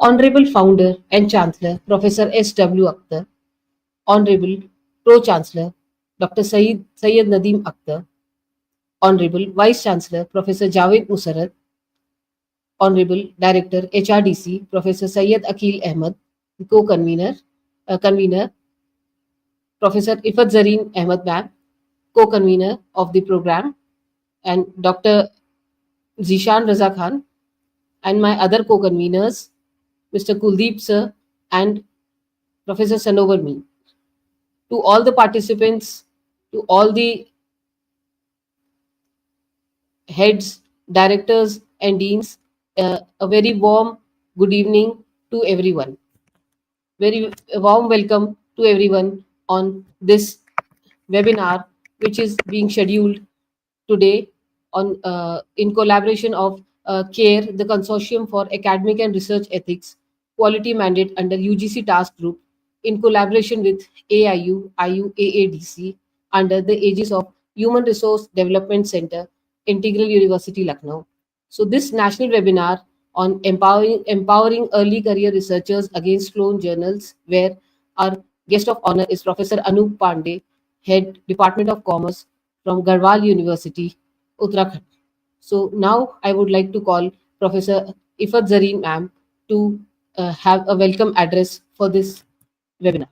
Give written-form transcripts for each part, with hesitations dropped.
Honorable Founder and Chancellor Professor S.W. Akhtar, Honorable Pro-Chancellor Dr. Syed Nadeem Akhtar, Honorable Vice Chancellor Professor Javed Musarrat, Honorable Director HRDC Professor Syed Akil Ahmed, Convener Professor Ifat Zareen Ahmed Ma'am, Co-Convener of the program, and Dr. Zishan Raza Khan, and my other co-conveners, Mr. Kuldeep Sir and Professor Sanovar Me. To all the participants, to all the heads, directors, and deans, a very warm good evening to everyone. Very warm welcome to everyone on this webinar, which is being scheduled today on in collaboration of CARE, the Consortium for Academic and Research Ethics, Quality Mandate under UGC Task Group, in collaboration with AIU-IU-AADC under the aegis of Human Resource Development Center, Integral University, Lucknow. So this national webinar on empowering early career researchers against clone journals, where our guest of honor is Professor Anup Pandey, Head Department of Commerce from Garhwal University, Uttarakhand. So now I would like to call Professor Ifat Zareen ma'am to have a welcome address for this webinar.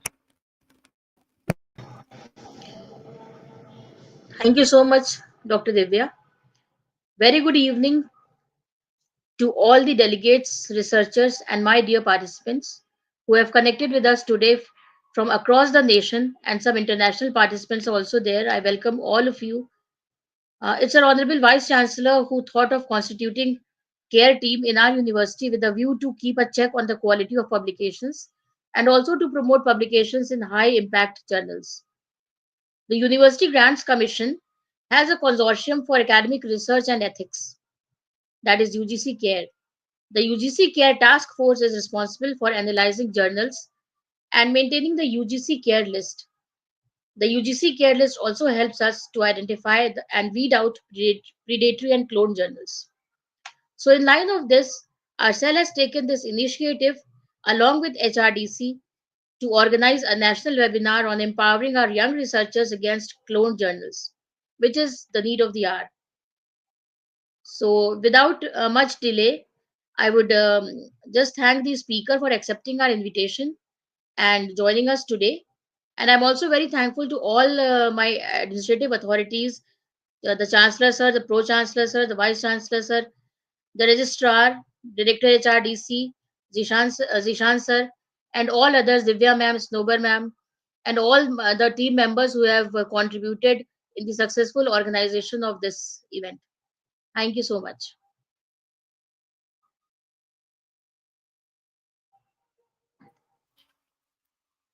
Thank you so much, Dr. Divya. Very good evening to all the delegates, researchers, and my dear participants who have connected with us today from across the nation, and some international participants are also there. I welcome all of you. It's our Honorable Vice Chancellor who thought of constituting CARE team in our university with a view to keep a check on the quality of publications and also to promote publications in high impact journals. The University Grants Commission has a consortium for academic research and ethics, that is UGC CARE. The UGC CARE task force is responsible for analyzing journals and maintaining the UGC CARE list. The UGC CARE list also helps us to identify and weed out predatory and clone journals. So, in line of this, our cell has taken this initiative along with HRDC to organize a national webinar on empowering our young researchers against clone journals, which is the need of the hour. So, without much delay, I would just thank the speaker for accepting our invitation and joining us today. And I'm also very thankful to all my administrative authorities, the Chancellor Sir, the Pro Chancellor Sir, the Vice Chancellor Sir, the Registrar, Director HRDC, Zishan Sir, and all others, Divya Ma'am, Snober Ma'am, and all the team members who have contributed in the successful organization of this event. Thank you so much.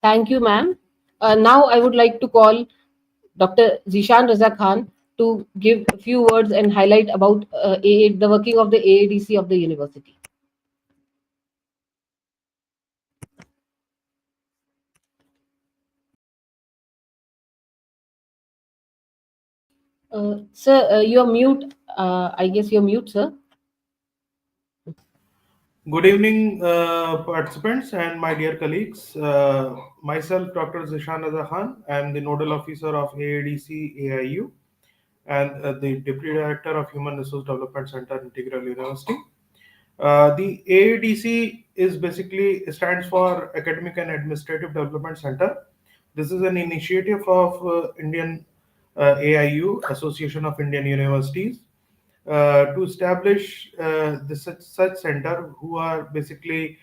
Thank you, ma'am. Now I would like to call Dr. Zishan Raza Khan to give a few words and highlight about the working of the AADC of the university. Sir, you're mute. I guess you're mute, sir. Good evening, participants and my dear colleagues. Myself, Dr. Zishan Raza Khan. I am the Nodal Officer of AADC AIU and the Deputy Director of Human Resource Development Center, Integral University. The AADC is basically stands for Academic and Administrative Development Center. This is an initiative of Indian AIU, Association of Indian Universities, to establish such center who are basically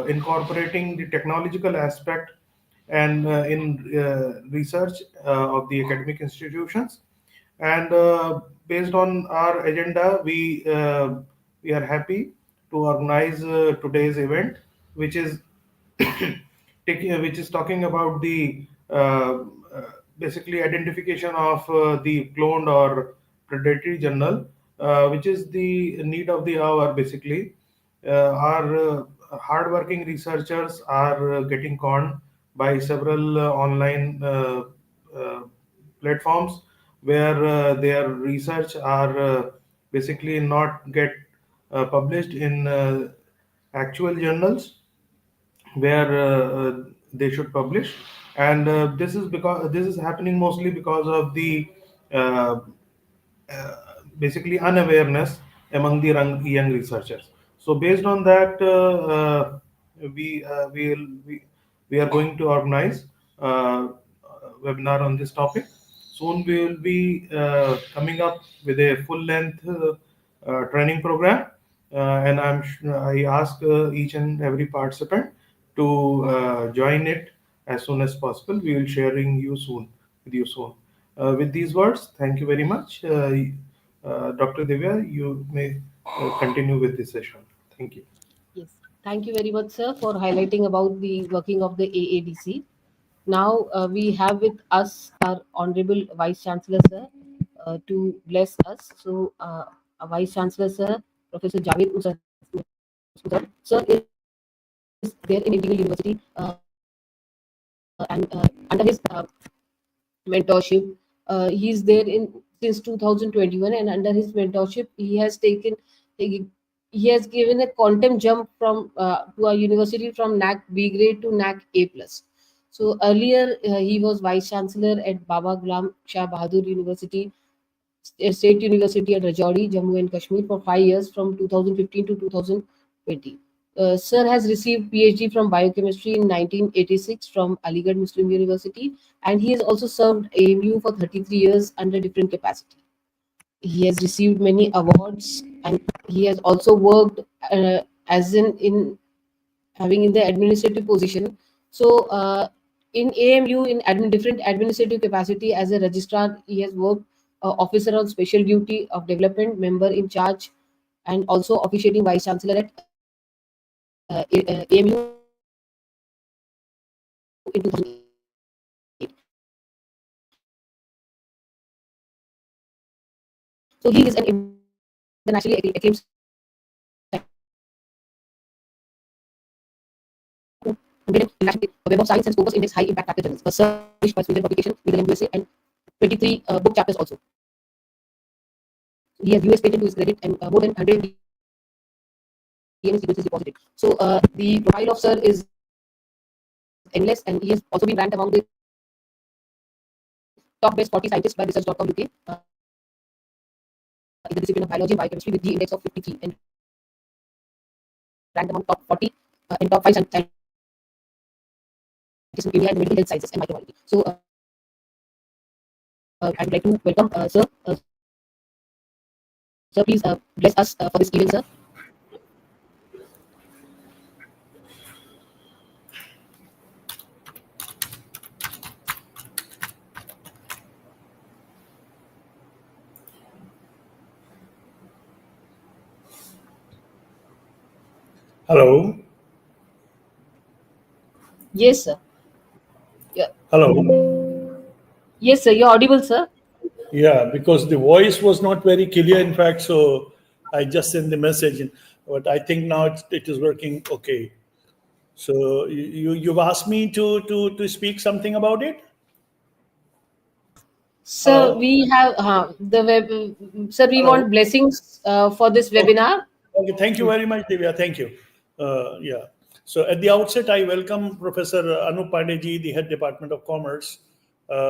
incorporating the technological aspect and in research of the academic institutions. And based on our agenda, we are happy to organize today's event, which is which is talking about the basically identification of the cloned or predatory journal, which is the need of the hour. Basically, our hardworking researchers are getting conned by several online platforms where their research are basically not get published in actual journals where they should publish, and this is happening mostly because of the uh, uh, basically unawareness among the young researchers. So based on that, we uh, will we, we are going to organize a webinar on this topic. Soon we will be coming up with a full length training program, and I ask each and every participant to join it as soon as possible. We will sharing you soon with you soon. With these words, thank you very much. Dr. Divya, you may continue with this session. Thank you. Yes. Thank you very much, sir, for highlighting about the working of the AADC. Now we have with us our Honorable Vice Chancellor, sir, to bless us. So, our Vice Chancellor, sir, Professor Javed sir is there in Integral University, and under his mentorship, he's there in since 2021, and under his mentorship, he, he has given a quantum jump from to our university from NAC B grade to NAC A plus. So earlier he was vice chancellor at Baba Ghulam Shah Bahadur University, State University at Rajouri, Jammu and Kashmir for 5 years from 2015 to 2020. Sir has received PhD from biochemistry in 1986 from Aligarh Muslim University, and he has also served AMU for 33 years under different capacity. He has received many awards, and he has also worked as in having in the administrative position. So in AMU, in different administrative capacity as a registrar, he has worked officer on special duty of development, member in charge, and also officiating vice chancellor at AMU in 2008. So he is an internationally acclaimed who made a Web of Science and Scopus Index high impact factor journals, was published by Sweden publication, Legal and USA, and 23 book chapters also. He has US patent to his credit, and more than 100 DNA sequences deposited. So the profile of Sir is endless, and he has also been ranked among the top best 40 scientists by research.com UK in the discipline of biology and biochemistry with the index of 53, and ranked among top 40 and top 5 scientists in India in medical health sciences and microbiology. So I would like to welcome Sir. Sir, please bless us for this event, sir. Hello. Yes, sir. Yeah. Hello. Yes, sir. You're audible, sir. Yeah, because the voice was not very clear, in fact, so I just sent the message. But I think now it is working okay. So you've asked me to speak something about it? Sir, Hello? we have the web. Sir, we Hello? want blessings for this Okay. webinar. Okay, thank you very much, Divya. Thank you. Yeah. So at the outset, I welcome Professor Anup Pandeji, the Head Department of Commerce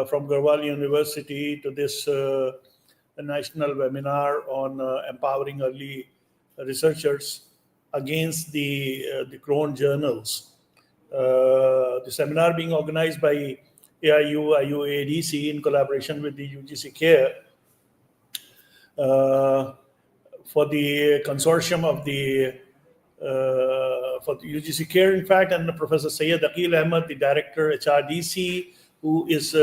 from Garhwal University, to this national webinar on empowering early researchers against the clone journals. The seminar being organized by AIU-IU-AADC in collaboration with the UGC CARE for the consortium of the for the UGC CARE, in fact, and Professor Syed Aqil Ahmed, the director HRDC, who is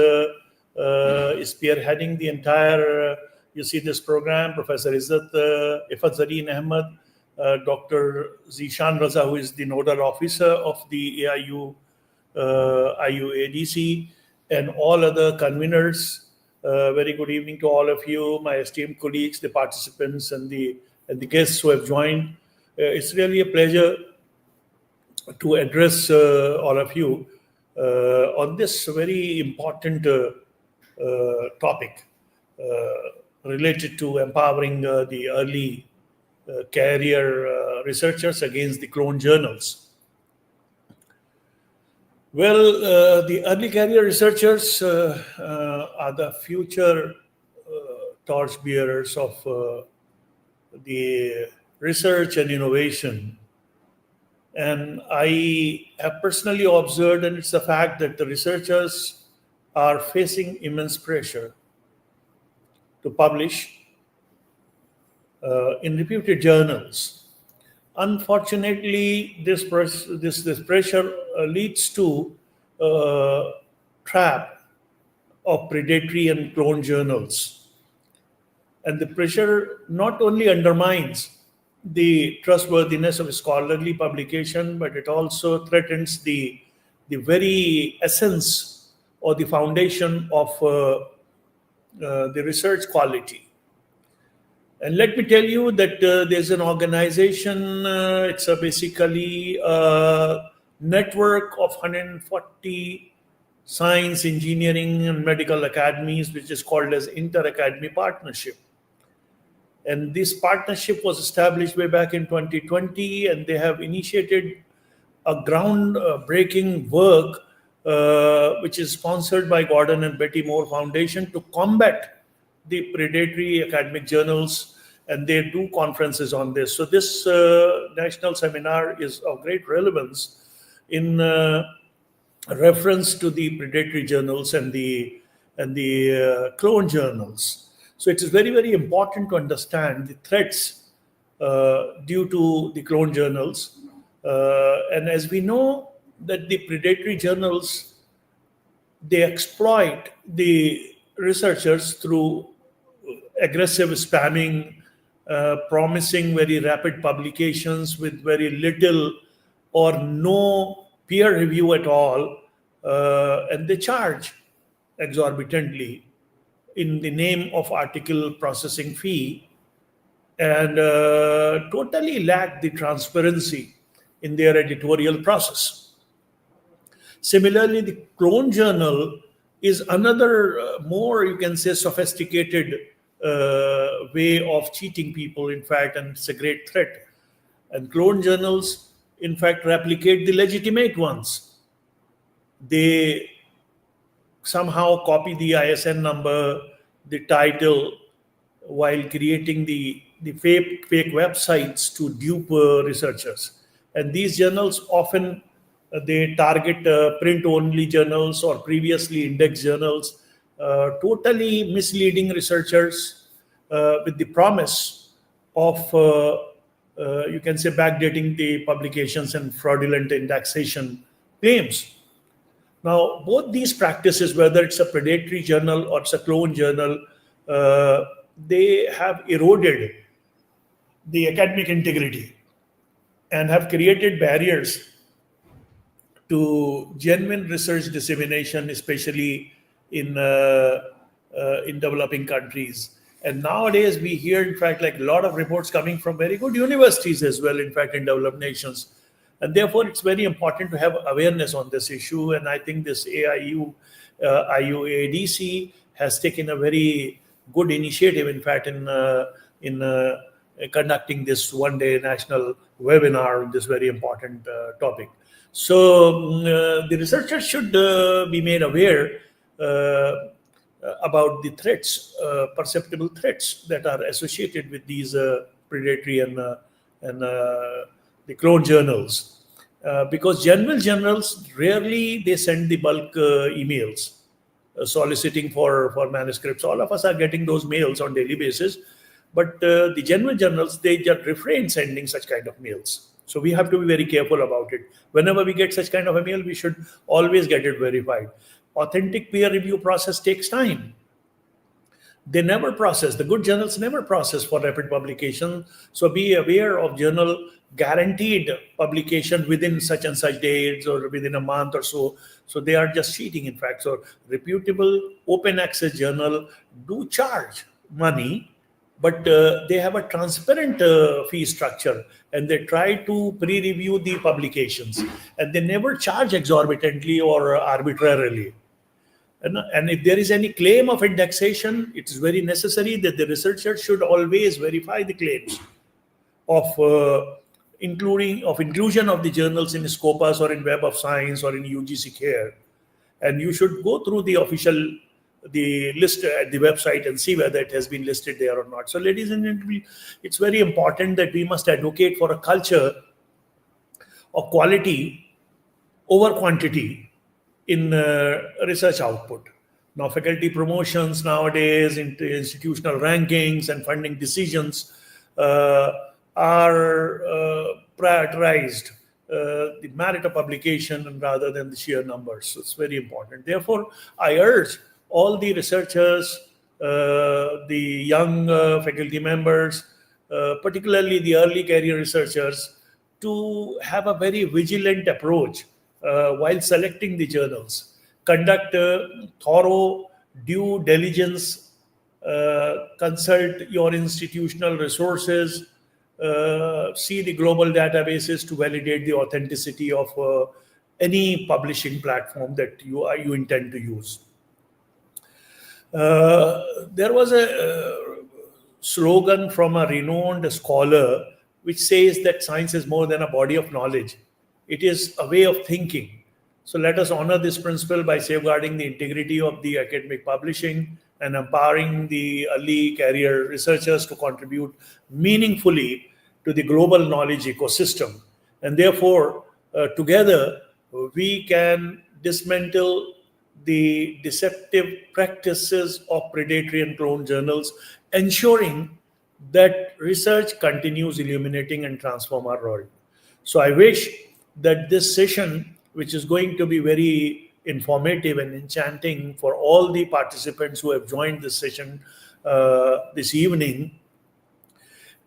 spearheading the entire. You see this program, Professor Izzat Ifat Zareen Ahmed, Dr. Zishan Raza, who is the nodal officer of the AIU-IU-AADC, and all other conveners. Very good evening to all of you, my esteemed colleagues, the participants, and the guests who have joined. It's really a pleasure to address all of you on this very important topic related to empowering the early career researchers against the clone journals. Well, the early career researchers are the future torchbearers of the research and innovation. And I have personally observed, and it's a fact, that the researchers are facing immense pressure to publish in reputed journals. Unfortunately, this pressure leads to trap of predatory and clone journals. And the pressure not only undermines the trustworthiness of scholarly publication, but it also threatens the very essence or the foundation of the research quality. And let me tell you that there's an organization, it's basically a network of 140 science, engineering, and medical academies, which is called as Inter-Academy Partnership. And this partnership was established way back in 2020, and they have initiated a groundbreaking work, which is sponsored by Gordon and Betty Moore Foundation to combat the predatory academic journals, and they do conferences on this. So this national seminar is of great relevance in reference to the predatory journals and the clone journals. So it is very, very important to understand the threats due to the clone journals. And as we know that the predatory journals, they exploit the researchers through aggressive spamming, promising very rapid publications with very little or no peer review at all, and they charge exorbitantly in the name of article processing fee, and totally lack the transparency in their editorial process. Similarly, the clone journal is another more, you can say, sophisticated way of cheating people, in fact, and it's a great threat. And clone journals, in fact, replicate the legitimate ones. They somehow copy the ISN number, the title, while creating the fake websites to dupe researchers. And these journals often they target print-only journals or previously indexed journals, totally misleading researchers with the promise of, you can say, backdating the publications and fraudulent indexation claims. Now, both these practices, whether it's a predatory journal or it's a clone journal, they have eroded the academic integrity and have created barriers to genuine research dissemination, especially in developing countries. And nowadays we hear, in fact, like a lot of reports coming from very good universities as well, in fact, in developed nations. And therefore, it's very important to have awareness on this issue. And I think this AIU-IU-AADC has taken a very good initiative, in fact, in conducting this one-day national webinar on this very important topic. So the researchers should be made aware about the threats, perceptible threats that are associated with these predatory and the clone journals. Because general journals, rarely they send the bulk emails soliciting for manuscripts. All of us are getting those mails on daily basis. But the general journals, they just refrain sending such kind of mails. So we have to be very careful about it. Whenever we get such kind of a mail, we should always get it verified. Authentic peer review process takes time. They never process, the good journals never process for rapid publication. So be aware of journal guaranteed publication within such and such dates or within a month or so. So they are just cheating, in fact. So reputable open access journal do charge money, but they have a transparent fee structure, and they try to pre-review the publications, and they never charge exorbitantly or arbitrarily. And if there is any claim of indexation, it is very necessary that the researcher should always verify the claims. of inclusion of the journals in Scopus or in Web of Science or in UGC Care. And you should go through the list at the website and see whether it has been listed there or not. So ladies and gentlemen, it's very important that we must advocate for a culture of quality over quantity in research output. Now, faculty promotions nowadays, into institutional rankings and funding decisions are prioritized the merit of publication rather than the sheer numbers. So it's very important. Therefore, I urge all the researchers, the young faculty members, particularly the early career researchers, to have a very vigilant approach while selecting the journals. Conduct thorough due diligence, consult your institutional resources, see the global databases to validate the authenticity of any publishing platform that you intend to use. There was a slogan from a renowned scholar which says that science is more than a body of knowledge. It is a way of thinking. So let us honor this principle by safeguarding the integrity of the academic publishing and empowering the early career researchers to contribute meaningfully to the global knowledge ecosystem. And therefore, together, we can dismantle the deceptive practices of predatory and clone journals, ensuring that research continues illuminating and transform our world. So I wish that this session, which is going to be very informative and enchanting for all the participants who have joined this session this evening,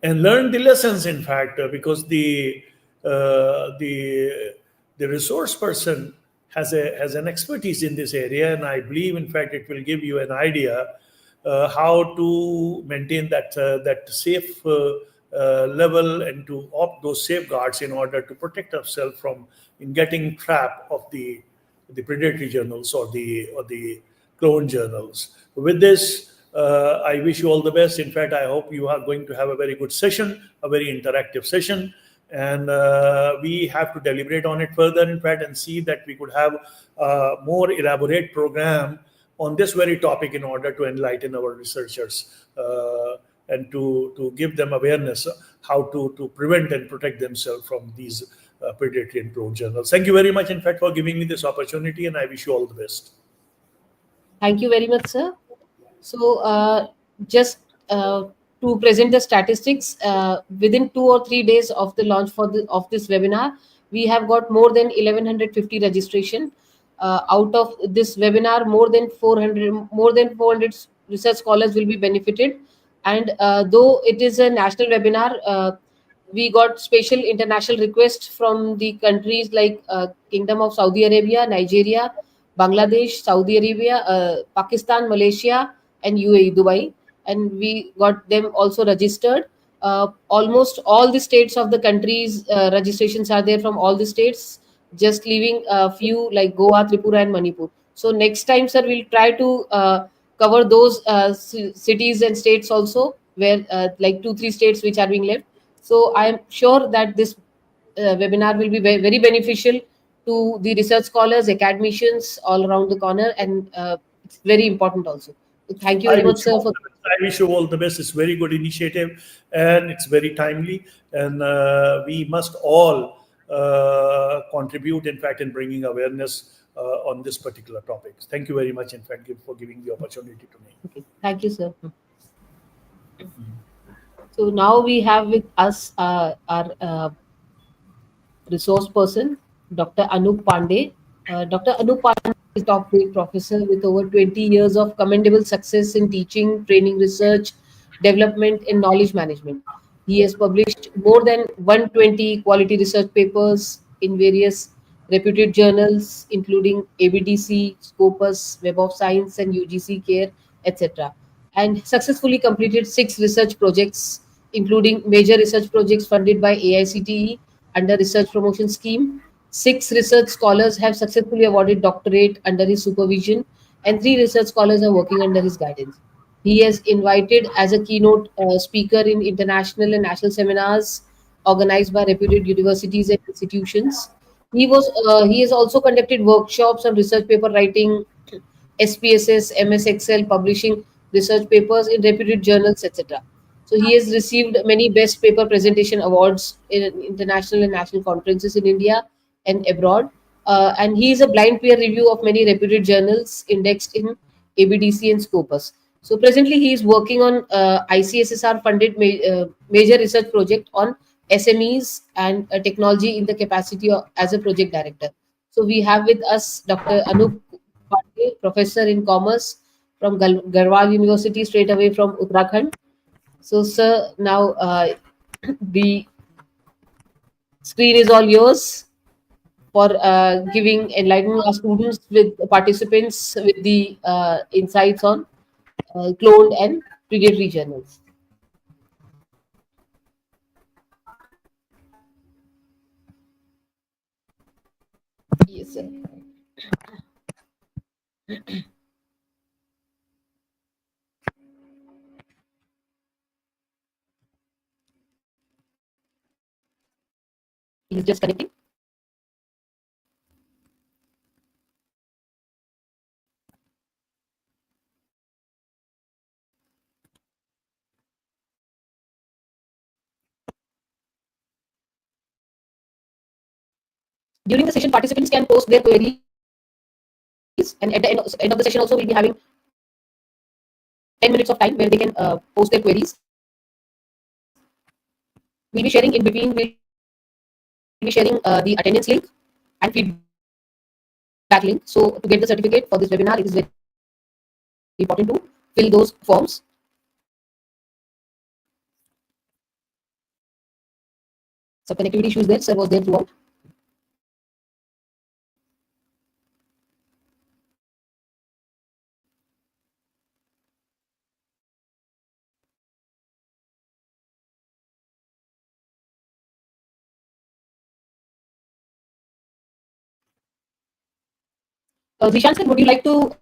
and learn the lessons, in fact, because the resource person has an expertise in this area, and I believe, in fact, it will give you an idea how to maintain that safe level and to opt those safeguards in order to protect ourselves from getting trapped of the predatory journals or the clone journals. With this, I wish you all the best. In fact, I hope you are going to have a very good session, a very interactive session. And we have to deliberate on it further, in fact, and see that we could have a more elaborate program on this very topic in order to enlighten our researchers and to give them awareness how to prevent and protect themselves from these predatory and clone journals. Thank you very much, in fact, for giving me this opportunity, and I wish you all the best. Thank you very much, sir. So just to present the statistics, within 2 or 3 days of the launch of this webinar, we have got more than 1150 registration. Out of this webinar, more than 400 research scholars will be benefited. And though it is a national webinar, we got special international requests from the countries like Kingdom of Saudi Arabia, Nigeria, Bangladesh, Saudi Arabia, Pakistan, Malaysia, and UAE, Dubai. And we got them also registered. Almost all the states of the countries registrations are there from all the states, just leaving a few like Goa, Tripura, and Manipur. So next time, sir, we'll try to cover those cities and states also, where like 2-3 states which are being left. So I am sure that this webinar will be very beneficial to the research scholars, academicians all around the corner, and it's very important also. So thank you very much, sir. I wish you all the best. It's a very good initiative and it's very timely, and we must all contribute, in fact, in bringing awareness on this particular topic. Thank you very much, in fact, for giving the opportunity to me. Okay. Thank you, sir. So now we have with us our resource person, Dr. Anup Pandey. Dr. Anup Pandey is a top grade professor with over 20 years of commendable success in teaching, training, research, development, and knowledge management. He has published more than 120 quality research papers in various reputed journals, including ABDC, Scopus, Web of Science, and UGC Care, etc. And successfully completed 6 research projects, including major research projects funded by AICTE under Research Promotion Scheme. 6 research scholars have successfully awarded doctorate under his supervision, and 3 research scholars are working under his guidance. He is invited as a keynote speaker in international and national seminars organized by reputed universities and institutions. He has also conducted workshops on research paper writing, SPSS, MS Excel, publishing research papers in reputed journals, etc. So he has received many best paper presentation awards in international and national conferences in India and abroad. And he is a blind peer review of many reputed journals indexed in ABDC and Scopus. So presently he is working on ICSSR funded major research project on SMEs and technology in the capacity of, as a project director. So we have with us Dr. Anup Pandey, professor in commerce from Garhwal University, straight away from Uttarakhand. So, sir, now the screen is all yours for giving enlightening our students with participants with the insights on cloned and predatory journals. Yes, sir. He's just connecting. During the session, participants can post their queries, and at the end of the session, also we'll be having 10 minutes of time where they can post their queries. We'll be sharing in between. We'll be sharing the attendance link and feedback link. So to get the certificate for this webinar, it is very important to fill those forms. Some connectivity issues there. Sir was there throughout. Zishan sir, would you like to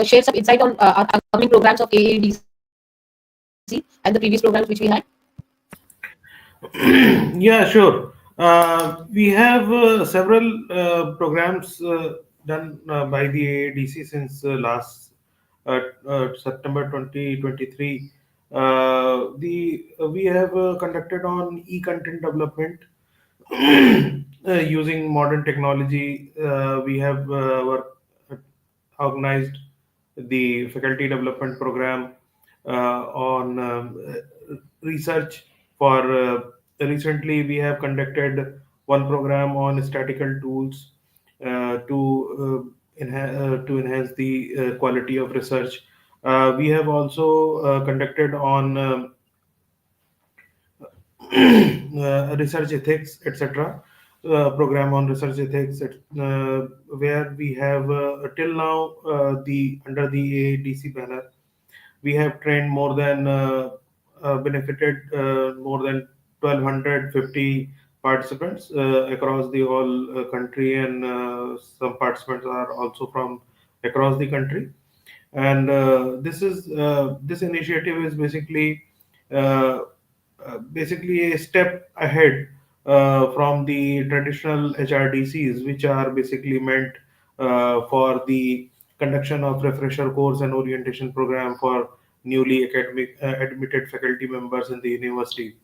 share some insight on our upcoming programs of AADC and the previous programs which we had? Yeah, sure. We have several programs done by the AADC since last September 2023. We have conducted on e-content development using modern technology. We have organized the faculty development program on research for recently we have conducted one program on statistical tools to enhance the quality of research. We have also conducted on research ethics, etc. Program on research ethics, where we have till now the under the AADC banner, we have trained more than benefited more than 1250 participants across the whole country, and some participants are also from across the country. And this initiative is uh, basically a step ahead from the traditional HRDCs, which are basically meant for the conduction of refresher course and orientation program for newly admitted faculty members in the university.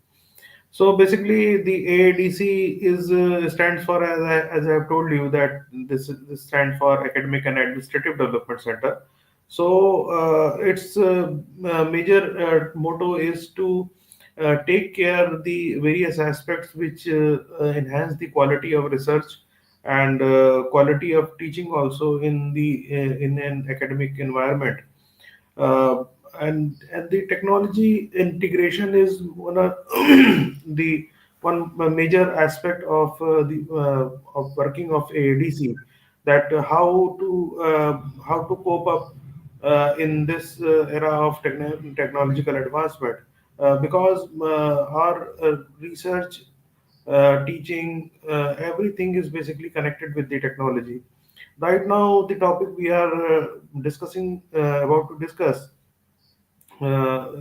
So basically, the AADC is stands for, as I have told you, that this stands for Academic and Administrative Development Center. So its major motto is to take care of the various aspects which enhance the quality of research and quality of teaching also in the in an academic environment. uh, and the technology integration is one of the one major aspect of working of AADC, that how to cope up in this era of technological advancement, because our research, teaching, everything is basically connected with the technology. Right now, the topic we are about to discuss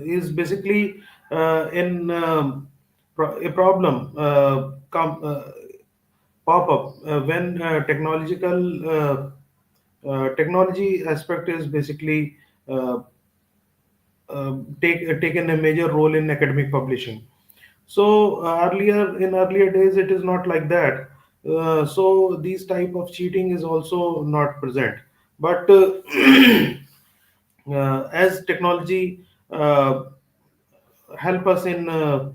is basically in a problem pop up when technology aspect is basically uh, taken a major role in academic publishing. So earlier days, it is not like that. So these type of cheating is also not present. But as technology help us in uh,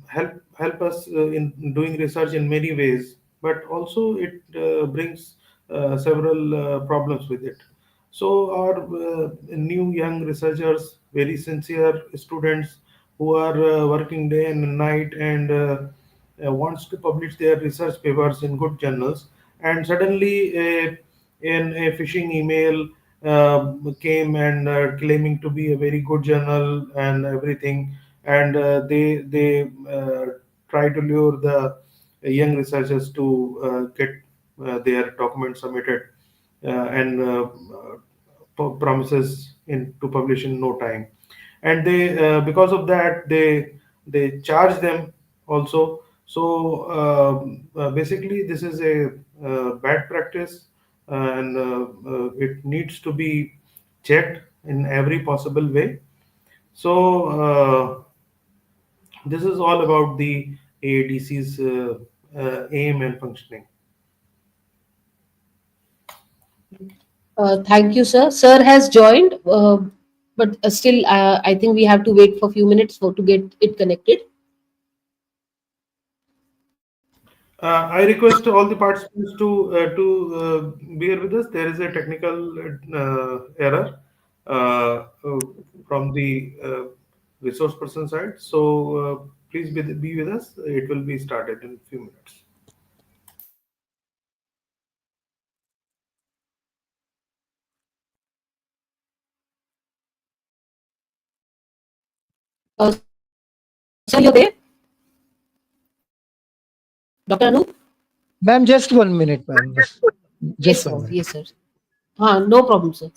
help us in doing research in many ways, but also it brings several problems with it. So our new young researchers, very sincere students who are working day and night and wants to publish their research papers in good journals, and suddenly in a phishing email came and claiming to be a very good journal and everything, and they try to lure the young researchers to get their documents submitted and promises in to publish in no time, and they because of that they charge them also. So basically this is a bad practice, and it needs to be checked in every possible way. So this is all about the AADC's aim and functioning. Thank you, sir. Sir has joined, but still, I think we have to wait for a few minutes for to get it connected. I request all the participants to bear with us. There is a technical error from the resource person side. So please be with us. It will be started in a few minutes. Sir, you're there, Dr. Anup? Ma'am, just 1 minute, ma'am. Just Yes, one sir. minute. Yes, sir. No problem, sir.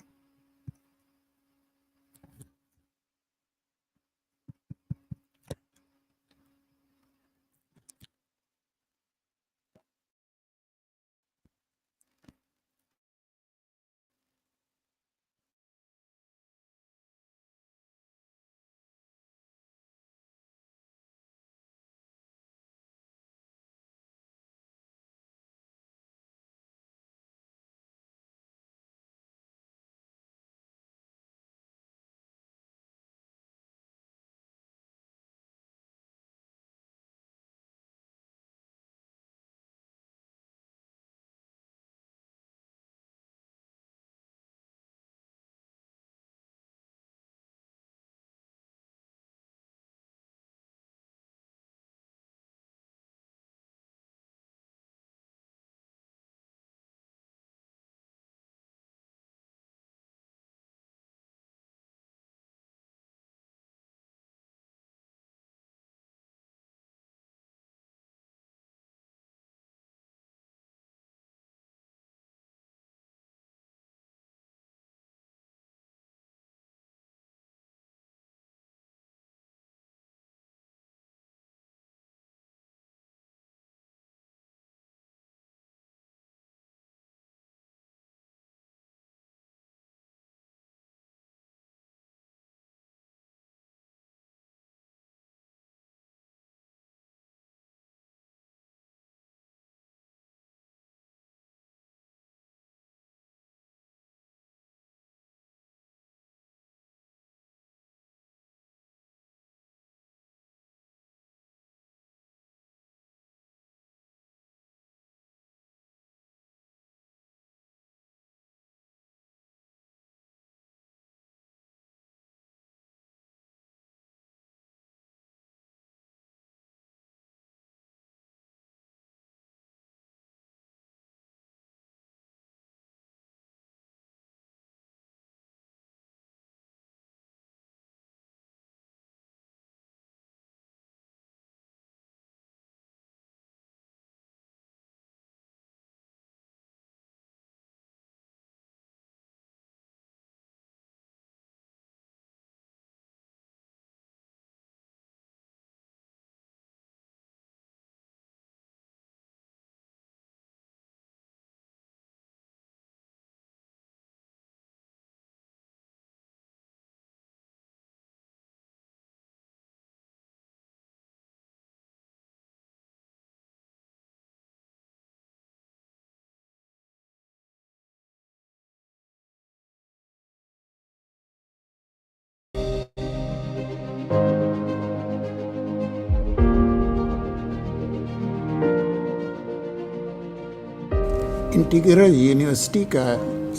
Integral university का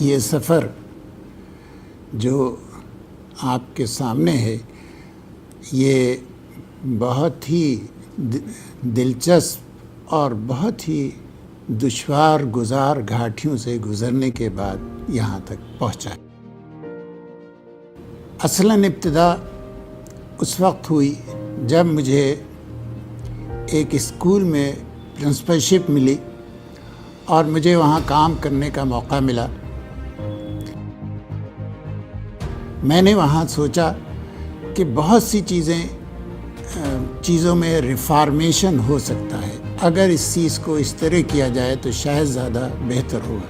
ये सफ़र जो आपके सामने है, ये बहुत ही दिलचस्प और बहुत ही दुश्वार गुजार घाटियों से गुज़रने के बाद यहाँ तक पहुँचा। असलन इब्तिदा उस वक्त हुई जब मुझे एक स्कूल में प्रिंसिपलशिप मिली और मुझे वहाँ काम करने का मौका मिला। मैंने वहाँ सोचा कि बहुत सी चीज़ों में रिफॉर्मेशन हो सकता है। अगर इस चीज़ को इस तरह किया जाए तो शायद ज़्यादा बेहतर होगा।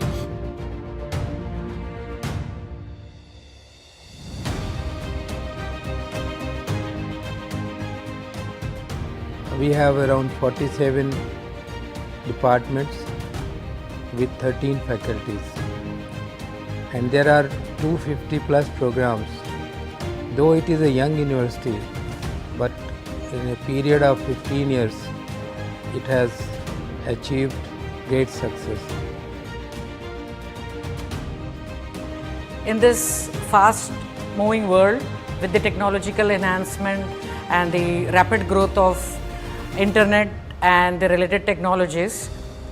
We have around 47 departments with 13 faculties, and there are 250 plus programs. Though it is a young university, but in a period of 15 years, it has achieved great success. In this fast moving world, with the technological enhancement and the rapid growth of internet and the related technologies,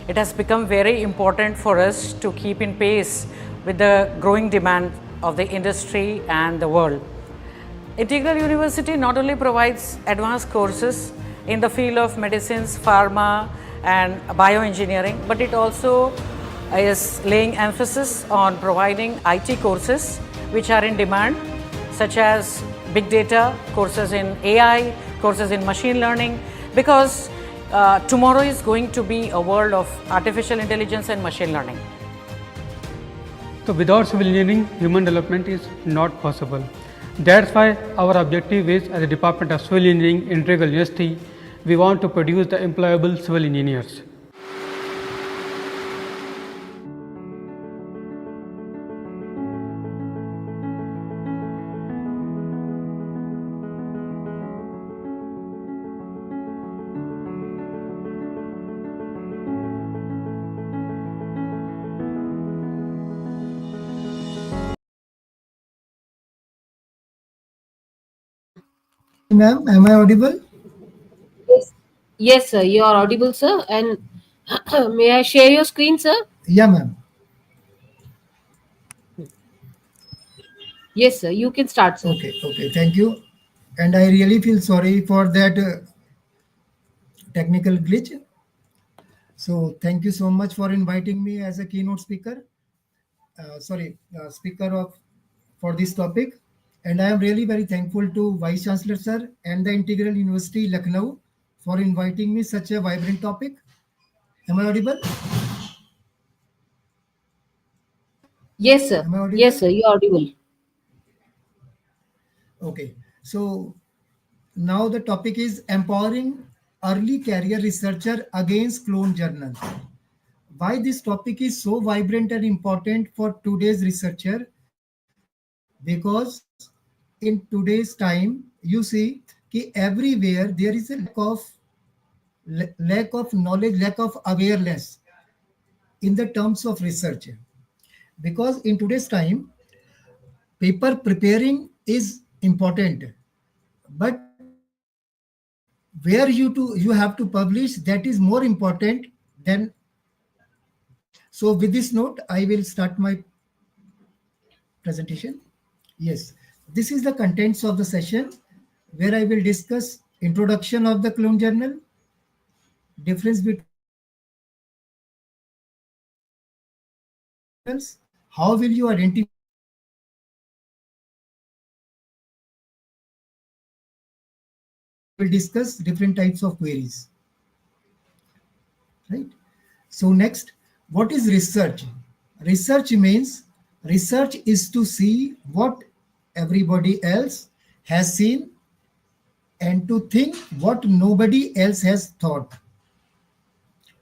it has become very important for us to keep in pace with the growing demand of the industry and the world. Integral University not only provides advanced courses in the field of medicines, pharma and bioengineering, but it also is laying emphasis on providing IT courses which are in demand, such as big data, courses in AI, courses in machine learning, because tomorrow is going to be a world of artificial intelligence and machine learning. So without civil engineering, human development is not possible. That's why our objective is, as a Department of Civil Engineering, Integral University, we want to produce the employable civil engineers. Ma'am, am I audible? Yes, sir, you are audible, sir. And may I share your screen, sir? Yeah, ma'am. Yes, sir, you can start, sir. Okay, thank you. And I really feel sorry for that technical glitch. So thank you so much for inviting me as a keynote speaker. Speaker for this topic. And I am really very thankful to Vice Chancellor Sir and the Integral University Lucknow for inviting me such a vibrant topic. Am I audible? Yes, sir. Am I audible? Yes, sir, you are audible. Okay, so now the topic is empowering early career researcher against clone journals. Why this topic is so vibrant and important for today's researcher? Because in today's time, you see that everywhere there is a lack of knowledge, lack of awareness in the terms of research. Because in today's time, paper preparing is important, but where you have to publish, that is more important than. So with this note, I will start my presentation. Yes, this is the contents of the session where I will discuss introduction of the clone journal, difference between clone journals, how will you identify will discuss different types of queries. Right. So next, what is research? Research means research is to see what everybody else has seen and to think what nobody else has thought.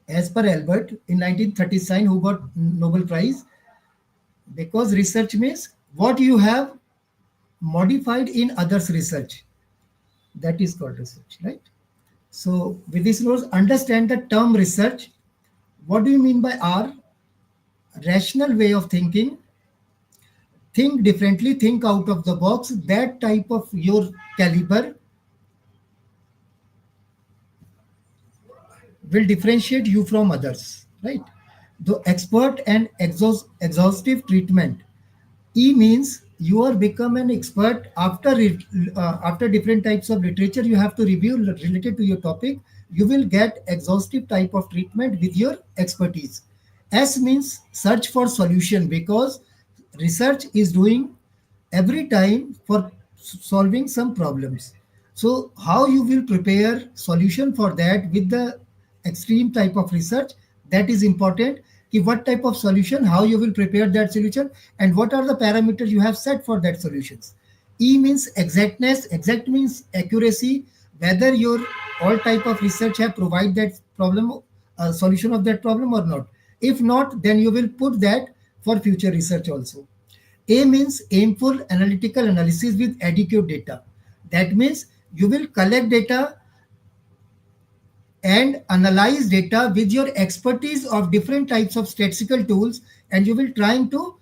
As per Albert in 1939, who got Nobel Prize, because research means what you have modified in others' research. That is called research, right? So with this note, understand the term research. What do you mean by R? rational way of thinking, think differently, think out of the box, that type of your caliber will differentiate you from others, right? The expert and exhaustive treatment. E means you are become an expert after different types of literature you have to review related to your topic. You will get exhaustive type of treatment with your expertise. S means search for solution, because research is doing every time for solving some problems. So how you will prepare solution for that with the extreme type of research, that is important. What type of solution, how you will prepare that solution, and what are the parameters you have set for that solutions. E means exactness. Exact means accuracy, whether your all type of research have provide that problem solution of that problem or not. If not, then you will put that for future research also. A means aimful analytical analysis with adequate data. That means you will collect data and analyze data with your expertise of different types of statistical tools, and you will trying to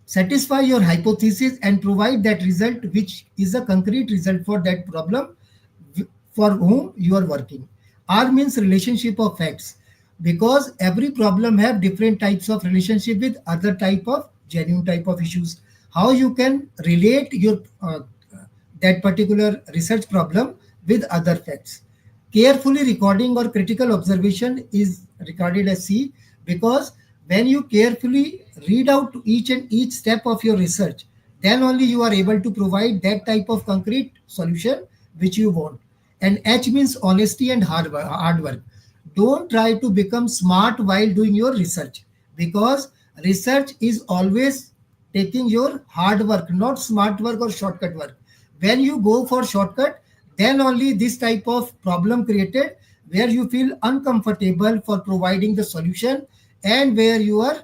satisfy your hypothesis and provide that result which is a concrete result for that problem for whom you are working. R means relationship of facts, because every problem have different types of relationship with other type of genuine type of issues. How you can relate your that particular research problem with other facts. Carefully recording or critical observation is regarded as C, because when you carefully read out each and each step of your research, then only you are able to provide that type of concrete solution which you want. And H means honesty and hard work. Don't try to become smart while doing your research, because research is always taking your hard work, not smart work or shortcut work. When you go for shortcut, then only this type of problem created where you feel uncomfortable for providing the solution, and where you are,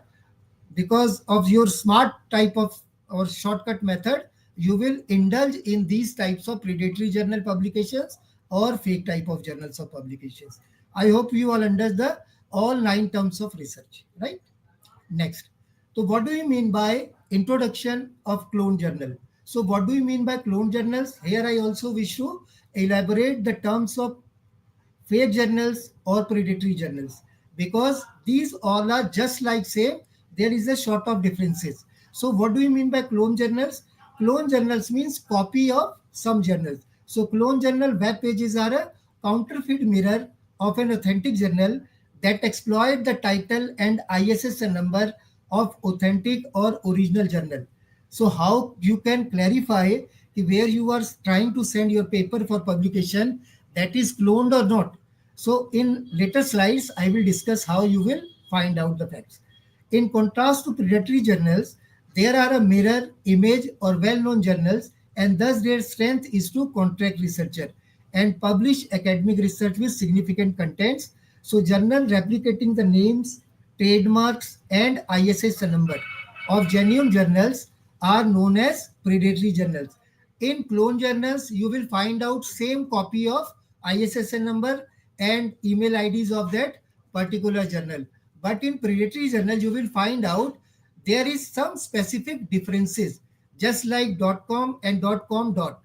because of your smart type of or shortcut method, you will indulge in these types of predatory journal publications or fake type of journals of publications. I hope you all understand the all 9 terms of research, right? Next. So what do you mean by introduction of clone journal? So what do you mean by clone journals? Here I also wish to elaborate the terms of fake journals or predatory journals, because these all are just like same, there is a sort of differences. So what do you mean by clone journals? Clone journals means copy of some journals. So clone journal web pages are a counterfeit mirror of an authentic journal that exploit the title and ISSN number of authentic or original journal. So how you can clarify where you are trying to send your paper for publication, that is cloned or not. So in later slides, I will discuss how you will find out the facts. In contrast to predatory journals, there are a mirror, image or well-known journals, and thus their strength is to contract researcher and publish academic research with significant contents. So journal replicating the names, trademarks and ISSN number of genuine journals are known as predatory journals. In clone journals, you will find out same copy of ISSN number and email IDs of that particular journal. But in predatory journal, you will find out there is some specific differences, just like .com and .com .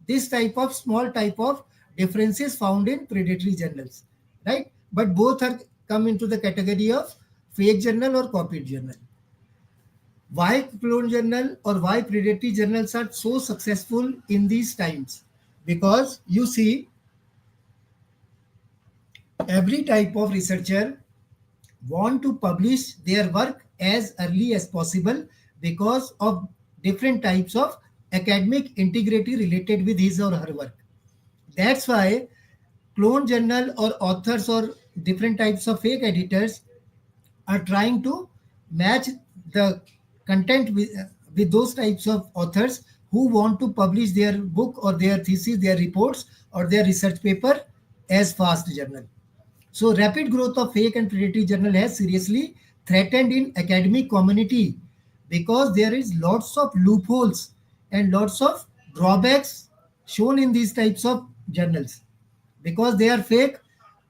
This type of small type of differences found in predatory journals, right? But both are come into the category of fake journal or copied journal. Why clone journal or why predatory journals are so successful in these times? Because you see, every type of researcher want to publish their work as early as possible because of different types of academic integrity related with his or her work. That's why clone journal or authors or different types of fake editors are trying to match the content with those types of authors who want to publish their book or their thesis, their reports or their research paper as fast journal. So rapid growth of fake and predatory journal has seriously threatened in academic community because there is lots of loopholes and lots of drawbacks shown in these types of journals. Because they are fake,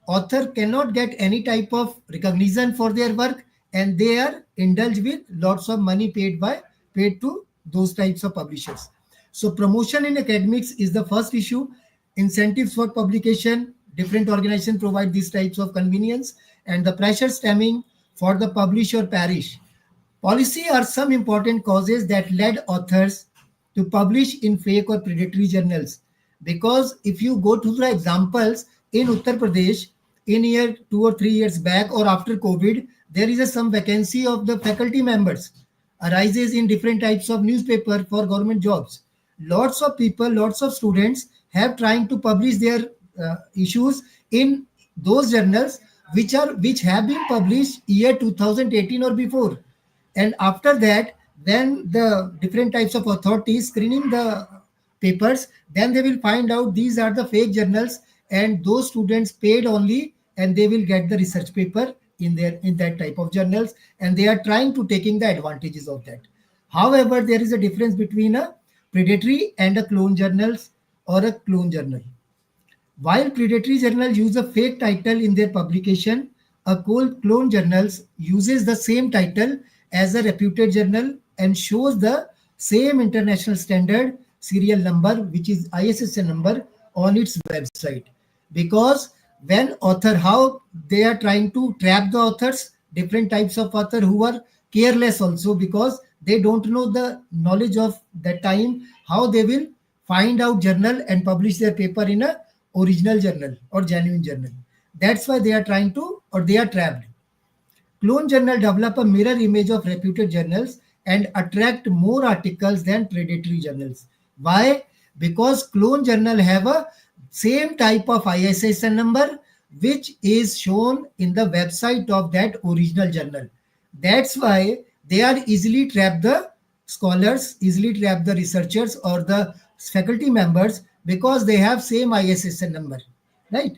author cannot get any type of recognition for their work and they are indulged with lots of money paid to those types of publishers. So promotion in academics is the first issue. Incentives for publication, different organizations provide these types of convenience, and the pressure stemming for the publish or perish. Policy are some important causes that led authors to publish in fake or predatory journals. Because if you go to the examples in Uttar Pradesh, in year 2 or 3 years back or after COVID, there is some vacancy of the faculty members arises in different types of newspaper for government jobs. Lots of people, lots of students have trying to publish their issues in those journals which have been published year 2018 or before. And after that, then the different types of authorities screening the papers, then they will find out these are the fake journals, and those students paid only, and they will get the research paper in that type of journals, and they are trying to taking the advantages of that. However, there is a difference between a predatory and a clone journals or a clone journal. While predatory journals use a fake title in their publication, a clone journals uses the same title as a reputed journal and shows the same international standard serial number, which is ISSN number, on its website. Because when author, how they are trying to trap the authors, different types of author who are careless also, because they don't know the knowledge of that time, how they will find out journal and publish their paper in a original journal or genuine journal. That's why they are trying to, or they are trapped. Clone journal develop a mirror image of reputed journals and attract more articles than predatory journals. Why? Because clone journal have a same type of ISSN number which is shown in the website of that original journal. That's why they are easily trap the scholars, easily trap the researchers or the faculty members, because they have same ISSN number, right?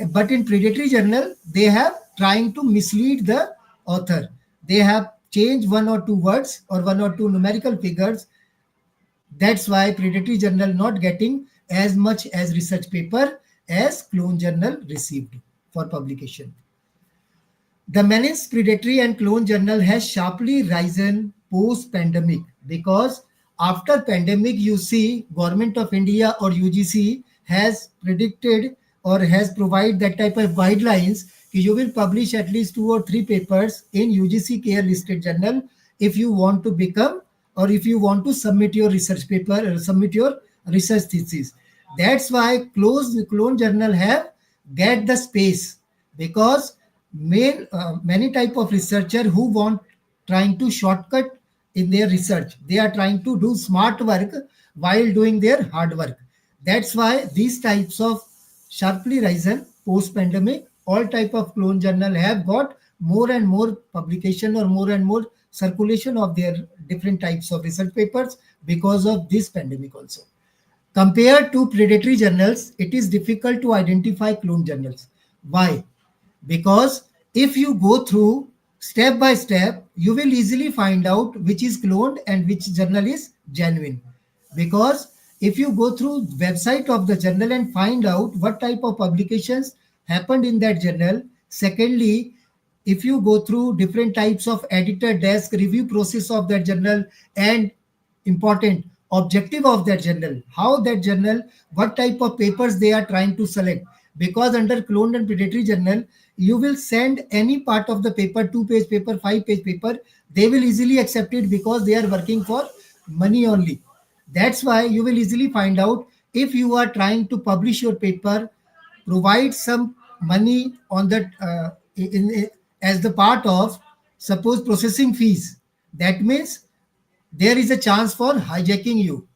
But in predatory journal, they have trying to mislead the author. They have changed 1 or 2 words or 1 or 2 numerical figures. That's why predatory journal not getting as much as research paper as clone journal received for publication. The menace predatory and clone journal has sharply risen post-pandemic, because after pandemic, you see Government of India or UGC has predicted or has provided that type of guidelines. You will publish at least 2 or 3 papers in UGC care listed journal if you want to become, or if you want to submit your research paper or submit your research thesis. That's why clone journal have get the space, because many type of researcher who want trying to shortcut in their research, they are trying to do smart work while doing their hard work. That's why these types of sharply risen post pandemic, all type of clone journal have got more and more publication or more and more circulation of their different types of research papers because of this pandemic also. Compared to predatory journals, it is difficult to identify clone journals. Why? Because if you go through step by step, you will easily find out which is cloned and which journal is genuine. Because if you go through website of the journal and find out what type of publications happened in that journal. Secondly, if you go through different types of editor desk review process of that journal, and important objective of that journal, how that journal, what type of papers they are trying to select. Because under cloned and predatory journal, you will send any part of the paper, 2-page paper, 5-page paper, they will easily accept it because they are working for money only. That's why you will easily find out if you are trying to publish your paper, provide some money on that as the part of suppose processing fees. That means there is a chance for hijacking you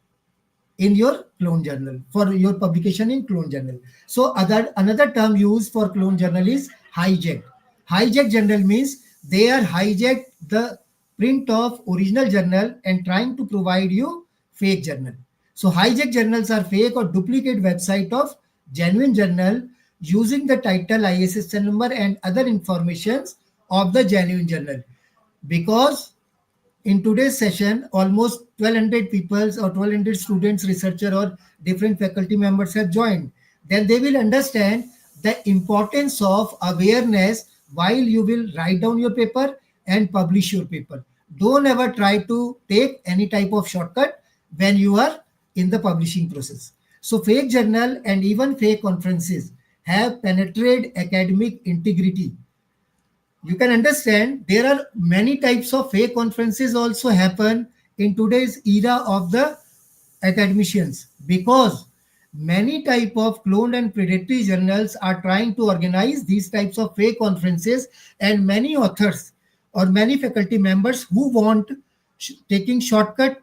in your clone journal, for your publication in clone journal. So another term used for clone journal is hijack. Hijack journal means they are hijacked the print of original journal and trying to provide you fake journal. So hijack journals are fake or duplicate website of genuine journal using the title, ISSN number and other informations of the genuine journal. Because in today's session, almost 1200 people or 1200 students, researcher or different faculty members have joined. Then they will understand the importance of awareness while you will write down your paper and publish your paper. Don't ever try to take any type of shortcut when you are in the publishing process. So fake journal and even fake conferences have penetrated academic integrity. You can understand there are many types of fake conferences also happen in today's era of the academicians, because many type of cloned and predatory journals are trying to organize these types of fake conferences, and many authors or many faculty members who want taking shortcut,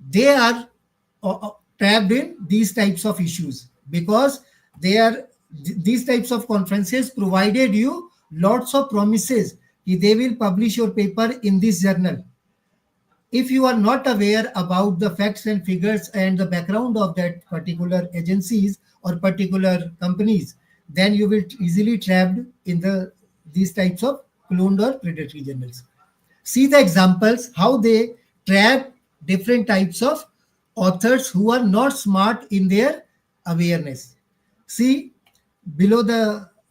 they are trapped in these types of issues, because these types of conferences provided you lots of promises that they will publish your paper in this journal. If you are not aware about the facts and figures and the background of that particular agencies or particular companies, then you will easily trapped in these types of cloned or predatory journals. See the examples how they trap different types of authors who are not smart in their awareness. See below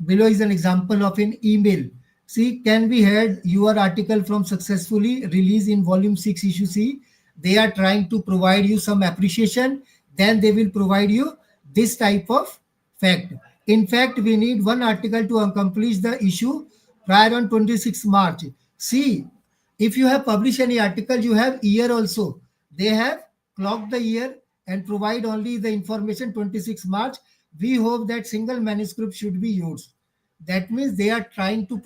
is an example of an email. See, can we had your article from successfully released in volume 6 issue C? They are trying to provide you some appreciation. Then they will provide you this type of fact. In fact, we need one article to accomplish the issue prior on 26 March. See, if you have published any article, you have year also. They have clocked the year and provide only the information 26 March. We hope that single manuscript should be used. That means they are trying to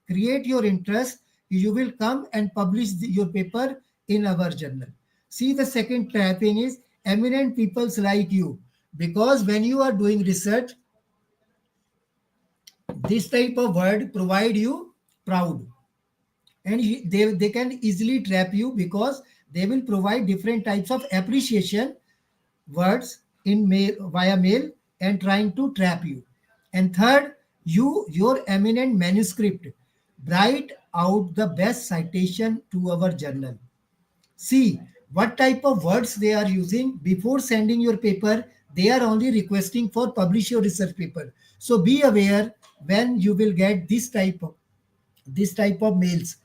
create your interest. You will come and publish your paper in our journal. See, the second trapping is eminent peoples like you. Because when you are doing research, this type of word provide you proud. And they can easily trap you, because they will provide different types of appreciation words in mail, via mail, and trying to trap you. And third, your eminent manuscript, write out the best citation to our journal. See what type of words they are using before sending your paper. They are only requesting for publish your research paper. So be aware when you will get this type of mails.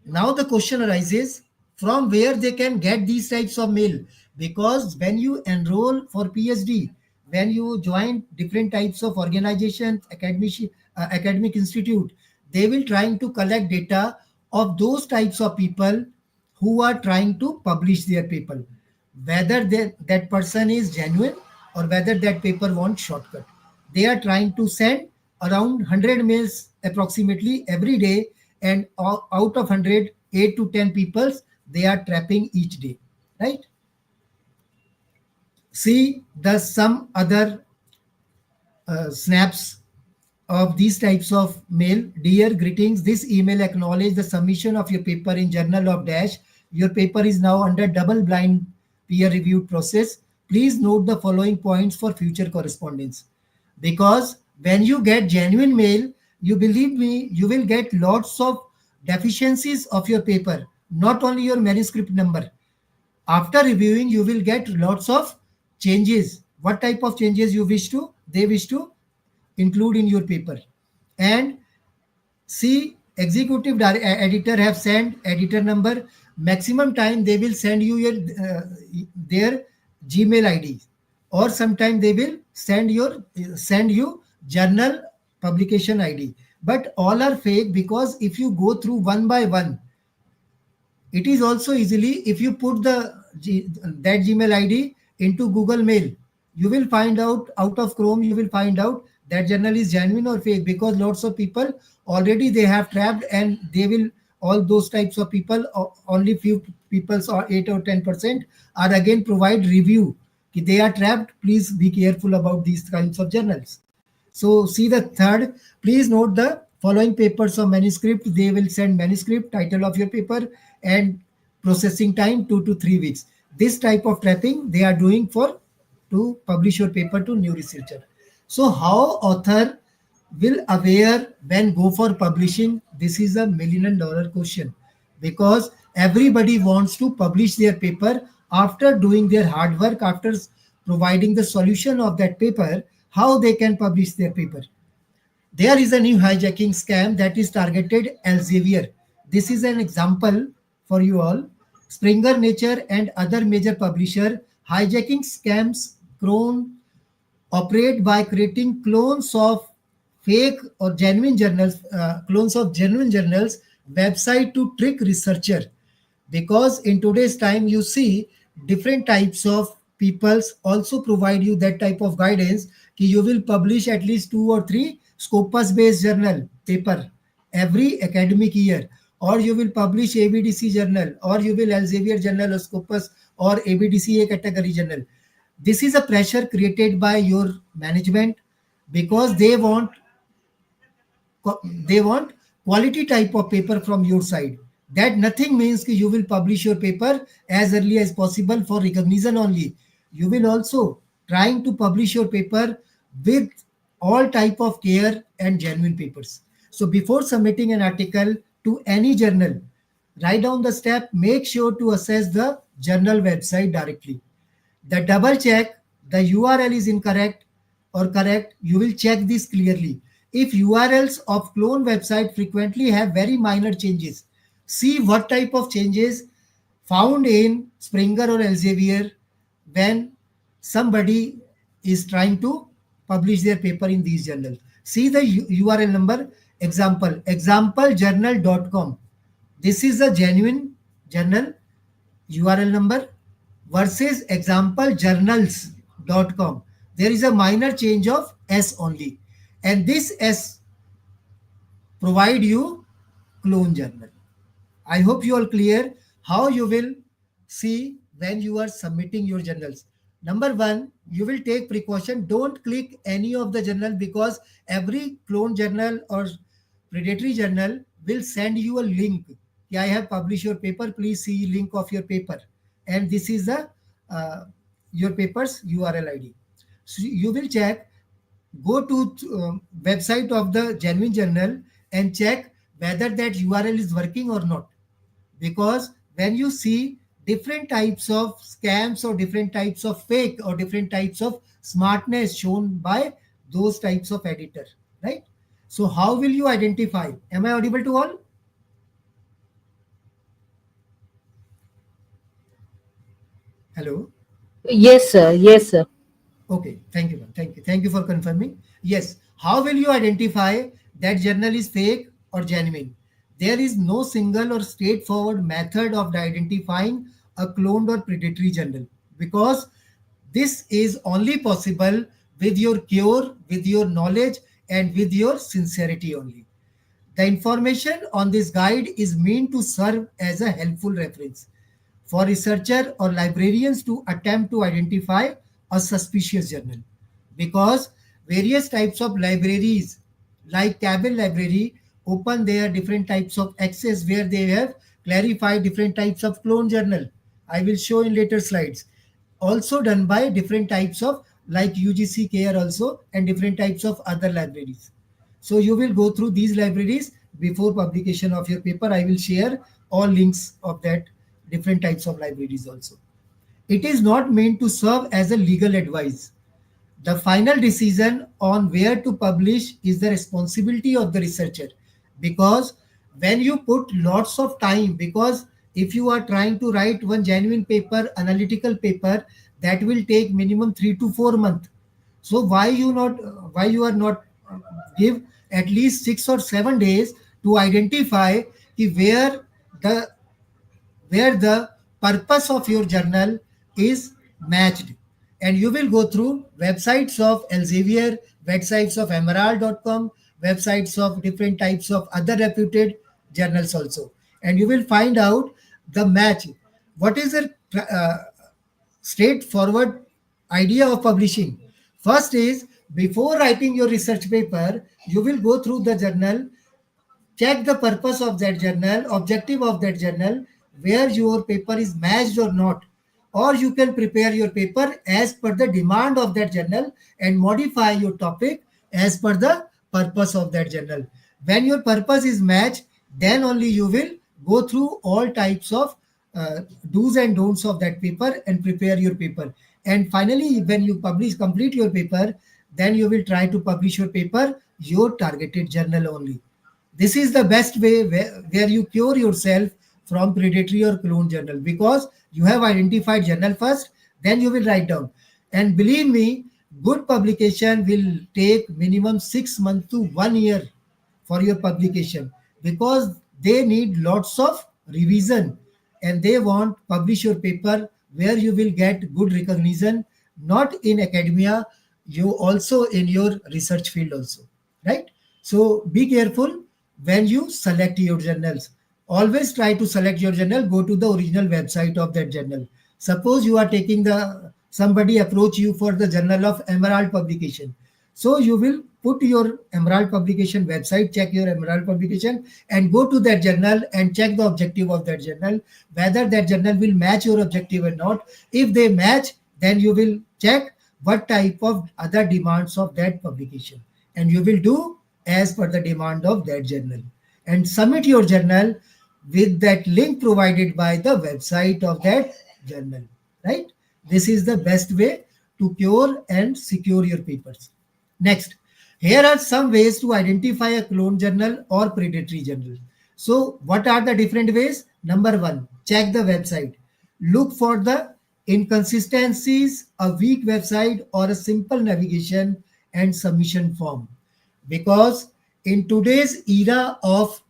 Now the question arises, from where they can get these types of mail, because when you enroll for PhD, when you join different types of organizations, academic institute, they will trying to collect data of those types of people who are trying to publish their paper, whether that person is genuine or whether that paper wants shortcut. They are trying to send around 100 mails approximately every day, and out of 100, 8 to 10 people they are trapping each day, right? See some other snaps of these types of mail. Dear greetings, this email acknowledge the submission of your paper in Journal of Dash. Your paper is now under double blind peer reviewed process. Please note the following points for future correspondence. Because when you get genuine mail, you believe me, you will get lots of deficiencies of your paper, not only your manuscript number. After reviewing, you will get lots of changes. What type of changes they wish to include in your paper. And see, executive editor have sent editor number. Maximum time they will send you their Gmail ID, or sometime they will send you journal publication ID. But all are fake, because if you go through one by one, it is also easily, if you put that Gmail ID into Google Mail, you will find out of Chrome, you will find out that journal is genuine or fake, because lots of people already they have trapped, and they will, all those types of people, only few people or 8 or 10% are again provide review. They are trapped. Please be careful about these kinds of journals. So see the third, please note the following papers of manuscript. They will send manuscript, title of your paper, and processing time 2 to 3 weeks. This type of trapping they are doing to publish your paper to new researcher. So how author will aware when go for publishing? This is a $1 million question, because everybody wants to publish their paper after doing their hard work, after providing the solution of that paper. How they can publish their paper? There is a new hijacking scam that is targeted Elsevier. This is an example for you all. Springer Nature and other major publisher hijacking scams grown operate by creating clones of fake or genuine journals, website to trick researcher. Because in today's time you see different types of peoples also provide you that type of guidance कि you will publish at least 2 or 3 scopus based journal paper every academic year, or you will publish ABDC journal, or you will Elsevier journal or scopus or ABDCA category journal. This is a pressure created by your management because they want quality type of paper from your side. That nothing means that you will publish your paper as early as possible for recognition only. You will also trying to publish your paper with all type of care and genuine papers. So before submitting an article to any journal, write down the step, make sure to access the journal website directly. The double check the URL is incorrect or correct, you will check this clearly. If URLs of clone website frequently have very minor changes, see what type of changes found in Springer or Elsevier when somebody is trying to publish their paper in these journals. See the URL number, examplejournal.com. This is a genuine journal URL number versus examplejournals.com. There is a minor change of S only. And this S provide you clone journal. I hope you are clear how you will see when you are submitting your journals. Number one, you will take precaution. Don't click any of the journal because every clone journal or predatory journal will send you a link. I have published your paper. Please see link of your paper. And this is the your paper's URL ID. So you will check, go to website of the genuine journal and check whether that URL is working or not. Because when you see different types of scams or different types of fake or different types of smartness shown by those types of editor, right? So how will you identify? Am I audible to all? Hello? Yes, sir. Yes, sir. Okay, thank you, ma'am. Thank you. Thank you for confirming. Yes. How will you identify that journal is fake or genuine? There is no single or straightforward method of identifying a cloned or predatory journal because this is only possible with your cure, with your knowledge, and with your sincerity only. The information on this guide is meant to serve as a helpful reference for researcher or librarians to attempt to identify a suspicious journal because various types of libraries like Cabell Library open their different types of access where they have clarified different types of clone journal. I will show in later slides. Also done by different types of like UGC Care also and different types of other libraries. So you will go through these libraries before publication of your paper. I will share all links of that different types of libraries also. It is not meant to serve as a legal advice. The final decision on where to publish is the responsibility of the researcher because when you put lots of time, because if you are trying to write one genuine paper, analytical paper, that will take minimum 3 to 4 months. So why you are not give at least 6 or 7 days to identify where the purpose of your journal is matched. And you will go through websites of Elsevier, websites of emerald.com, websites of different types of other reputed journals also. And you will find out the match. What is the straightforward idea of publishing? First is, before writing your research paper, you will go through the journal, check the purpose of that journal, objective of that journal, where your paper is matched or not. Or you can prepare your paper as per the demand of that journal and modify your topic as per the purpose of that journal. When your purpose is matched, then only you will go through all types of do's and don'ts of that paper and prepare your paper. And finally, when you complete your paper, then you will try to publish your paper, your targeted journal only. This is the best way where you cure yourself from predatory or clone journal, because you have identified journal first, then you will write down. And believe me, good publication will take minimum 6 months to 1 year for your publication, because they need lots of revision and they want publish your paper where you will get good recognition, not in academia, you also in your research field also, right? So be careful when you select your journals. Always try to select your journal, go to the original website of that journal. Suppose you are taking somebody approach you for the journal of Emerald publication, so you will put your Emerald publication website, check your Emerald publication and go to that journal and check the objective of that journal, whether that journal will match your objective or not. If they match, then you will check what type of other demands of that publication, and you will do as per the demand of that journal and submit your journal with that link provided by the website of that journal, right? This is the best way to cure and secure your papers. Next, here are some ways to identify a clone journal or predatory journal. So what are the different ways? Number one, check the website. Look for the inconsistencies, a weak website or a simple navigation and submission form. Because in today's era of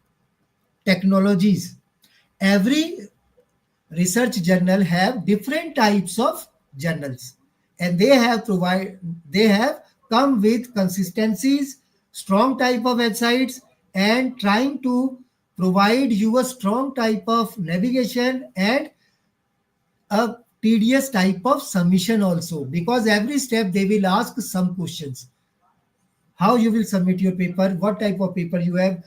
technologies, every research journal have different types of journals, and they have come with consistencies, strong type of websites, and trying to provide you a strong type of navigation and a tedious type of submission also, because every step they will ask some questions. How you will submit your paper, what type of paper you have,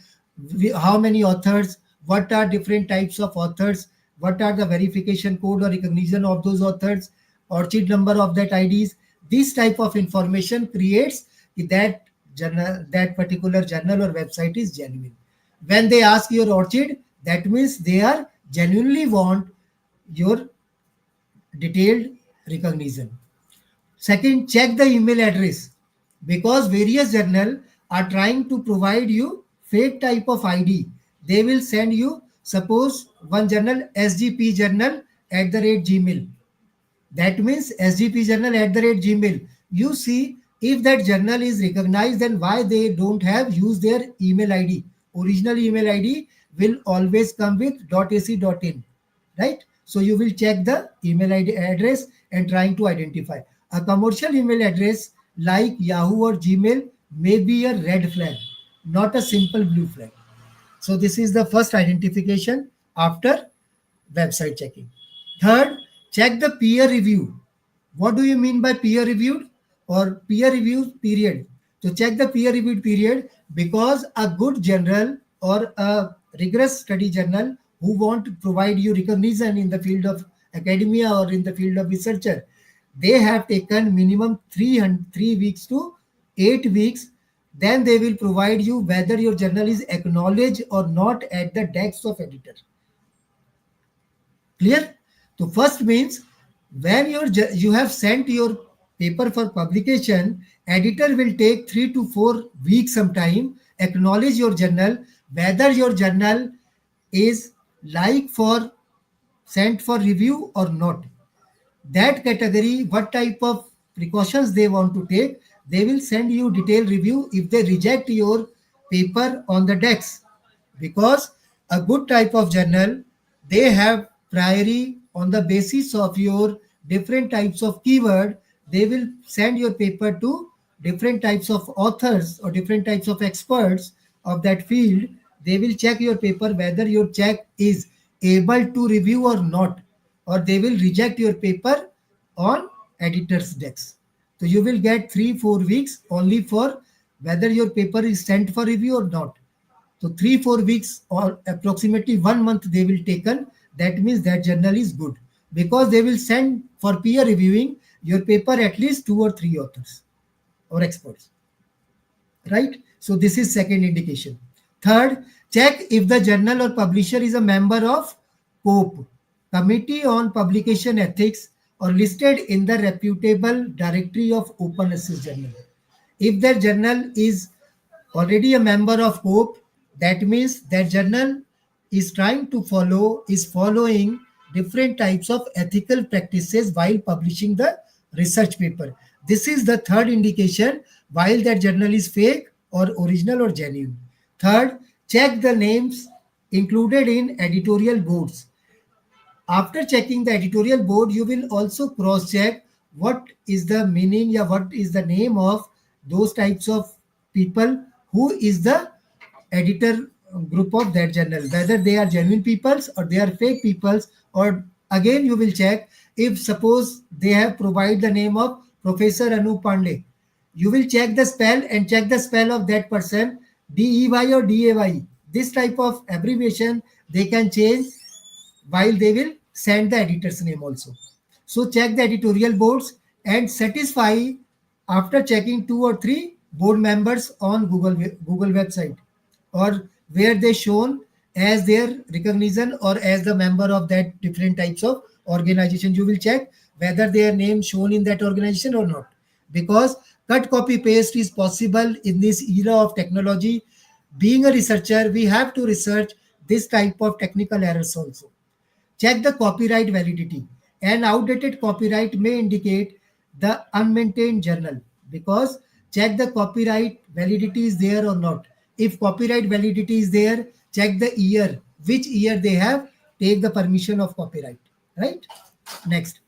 how many authors, what are different types of authors, what are the verification code or recognition of those authors, ORCID number of that IDs. This type of information creates that journal, that particular journal or website is genuine. When they ask your ORCID, that means they are genuinely want your detailed recognition. Second, check the email address, because various journals are trying to provide you fake type of ID. They will send you, suppose one journal, SGP journal @gmail. That means SGP journal @gmail. You see, if that journal is recognized, then why they don't have used their email ID? Original email ID will always come with .ac.in, right? So you will check the email ID address and trying to identify. A commercial email address like Yahoo or Gmail may be a red flag, not a simple blue flag. So this is the first identification after website checking. Third, check the peer review. What do you mean by peer reviewed or peer review period? To check the peer reviewed period, because a good journal or a rigorous study journal who want to provide you recognition in the field of academia or in the field of researcher, they have taken minimum 3 weeks to 8 weeks. Then they will provide you whether your journal is acknowledged or not at the desk of editor. Clear? So first means when you have sent your paper for publication, editor will take 3 to 4 weeks sometime, acknowledge your journal, whether your journal is like for sent for review or not. That category, what type of precautions they want to take, they will send you detailed review if they reject your paper on the desk. Because a good type of journal, they have priority on the basis of your different types of keyword. They will send your paper to different types of authors or different types of experts of that field. They will check your paper whether your check is able to review or not, or they will reject your paper on editor's desk. So you will get 3-4 weeks only for whether your paper is sent for review or not. So 3-4 weeks or approximately 1 month they will taken. That means that journal is good, because they will send for peer reviewing your paper at least 2 or 3 authors or experts, right? So this is second indication. Third, check if the journal or publisher is a member of COPE, Committee on Publication Ethics, or listed in the reputable directory of open access journal. If that journal is already a member of COPE, that means that journal is following different types of ethical practices while publishing the research paper. This is the third indication while that journal is fake or original or genuine. Third, check the names included in editorial boards. After checking the editorial board, you will also cross check what is the meaning or what is the name of those types of people who is the editor group of that journal, whether they are genuine peoples or they are fake peoples. Or again you will check, if suppose they have provided the name of Professor Anu Pandey, you will check the spell and check the spell of that person, DEY or DAY. This type of abbreviation they can change while they will send the editor's name also. So check the editorial boards and satisfy after checking 2 or 3 board members on Google website, or where they shown as their recognition or as the member of that different types of organization. You will check whether their name shown in that organization or not, because cut copy paste is possible in this era of technology. Being a researcher, we have to research this type of technical errors also. Check the copyright validity. An outdated copyright may indicate the unmaintained journal, because check the copyright validity is there or not. If copyright validity is there, check the year, which year they have take the permission of copyright, right? Next,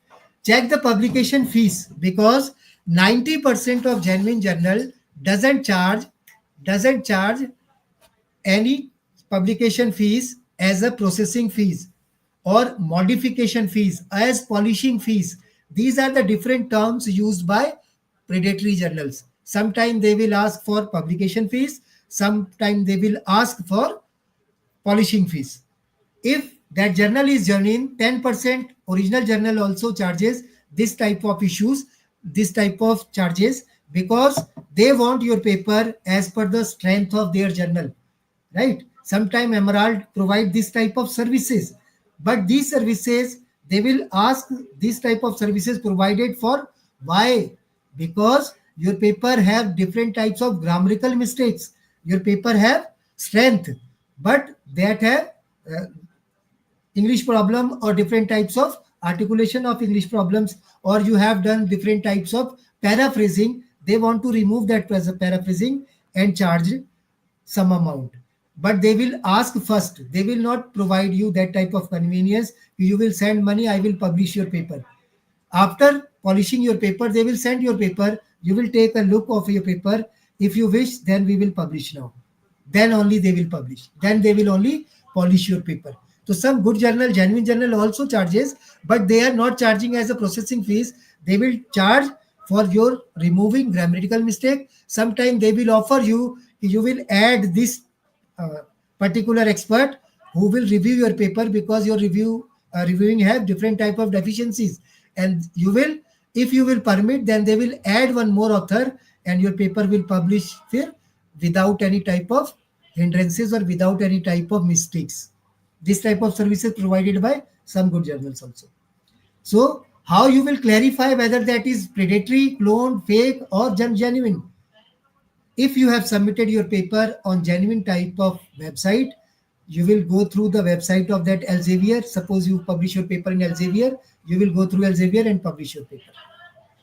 check the publication fees, because 90% of genuine journal doesn't charge any publication fees as a processing fees, or modification fees as polishing fees. These are the different terms used by predatory journals. Sometimes they will ask for publication fees, sometimes they will ask for polishing fees. If that journal is genuine, 10% original journal also charges this type of issues, this type of charges, because they want your paper as per the strength of their journal, right? Sometimes Emerald provide this type of services, but these services, they will ask this type of services provided for. Why? Because your paper have different types of grammatical mistakes. Your paper have strength, but that have English problem or different types of articulation of English problems, or you have done different types of paraphrasing. They want to remove that paraphrasing and charge some amount. But they will ask first. They will not provide you that type of convenience. You will send money, I will publish your paper. After polishing your paper, they will send your paper. You will take a look of your paper. If you wish, then we will publish now. Then only they will publish. Then they will only polish your paper. So some good journal, genuine journal also charges, but they are not charging as a processing fees. They will charge for your removing grammatical mistake. Sometimes they will offer you, you will add this particular expert who will review your paper, because your reviewing have different type of deficiencies, and you will, if you will permit, then they will add one more author and your paper will publish here without any type of hindrances or without any type of mistakes. This type of services provided by some good journals also. So how you will clarify whether that is predatory, cloned, fake or genuine? If you have submitted your paper on genuine type of website, you will go through the website of that Elsevier. Suppose you publish your paper in Elsevier, you will go through Elsevier and publish your paper,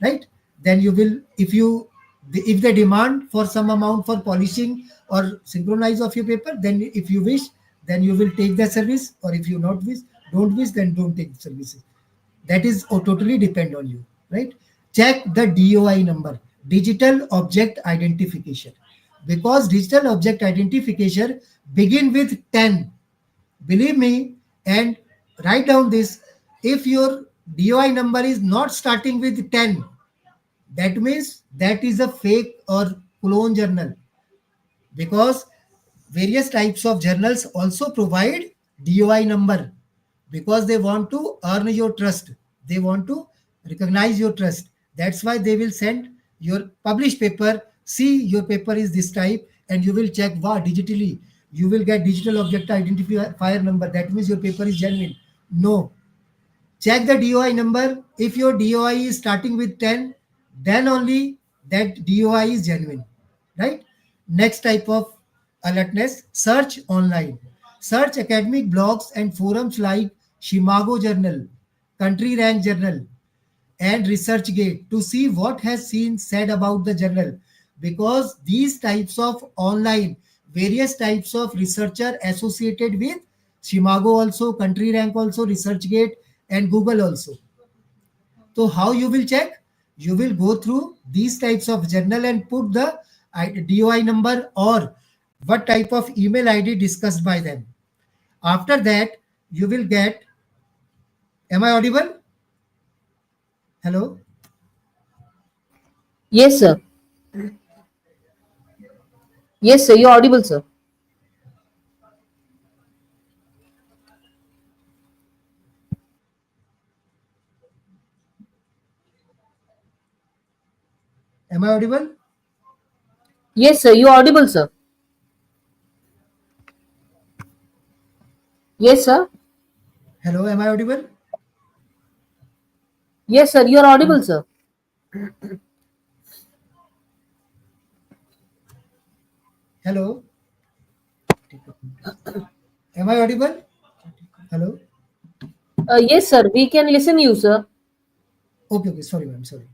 right? Then you will, if they demand for some amount for polishing or synchronize of your paper, then if you wish, then you will take the service, or if you don't wish, then don't take the services. That is totally depend on you, right? Check the DOI number, digital object identification, because digital object identification begin with 10. Believe me, and write down this. If your DOI number is not starting with 10, that means that is a fake or clone journal, because various types of journals also provide DOI number, because they want to earn your trust. They want to recognize your trust. That's why they will send your published paper. See, your paper is this type, and you will check, wow, digitally. You will get digital object identifier number. That means your paper is genuine. No. Check the DOI number. If your DOI is starting with 10, then only that DOI is genuine, right? Next type of alertness, search online. Search academic blogs and forums like Shimago Journal, Country Rank Journal, and ResearchGate to see what has been said about the journal, because these types of online, various types of researcher associated with Shimago also, Country Rank also, ResearchGate, and Google also. So how you will check? You will go through these types of journal and put the DOI number or what type of email ID discussed by them. After that, you will get, am I audible? Hello? Yes, sir. Yes, sir. You're audible, sir. Am I audible? Yes, sir. You're audible, sir. Yes, sir. Hello, am I audible? Yes, sir. You're audible, sir. Hello? Am I audible? Hello? Yes, sir. We can listen you, sir. Okay, okay, sorry, ma'am, sorry.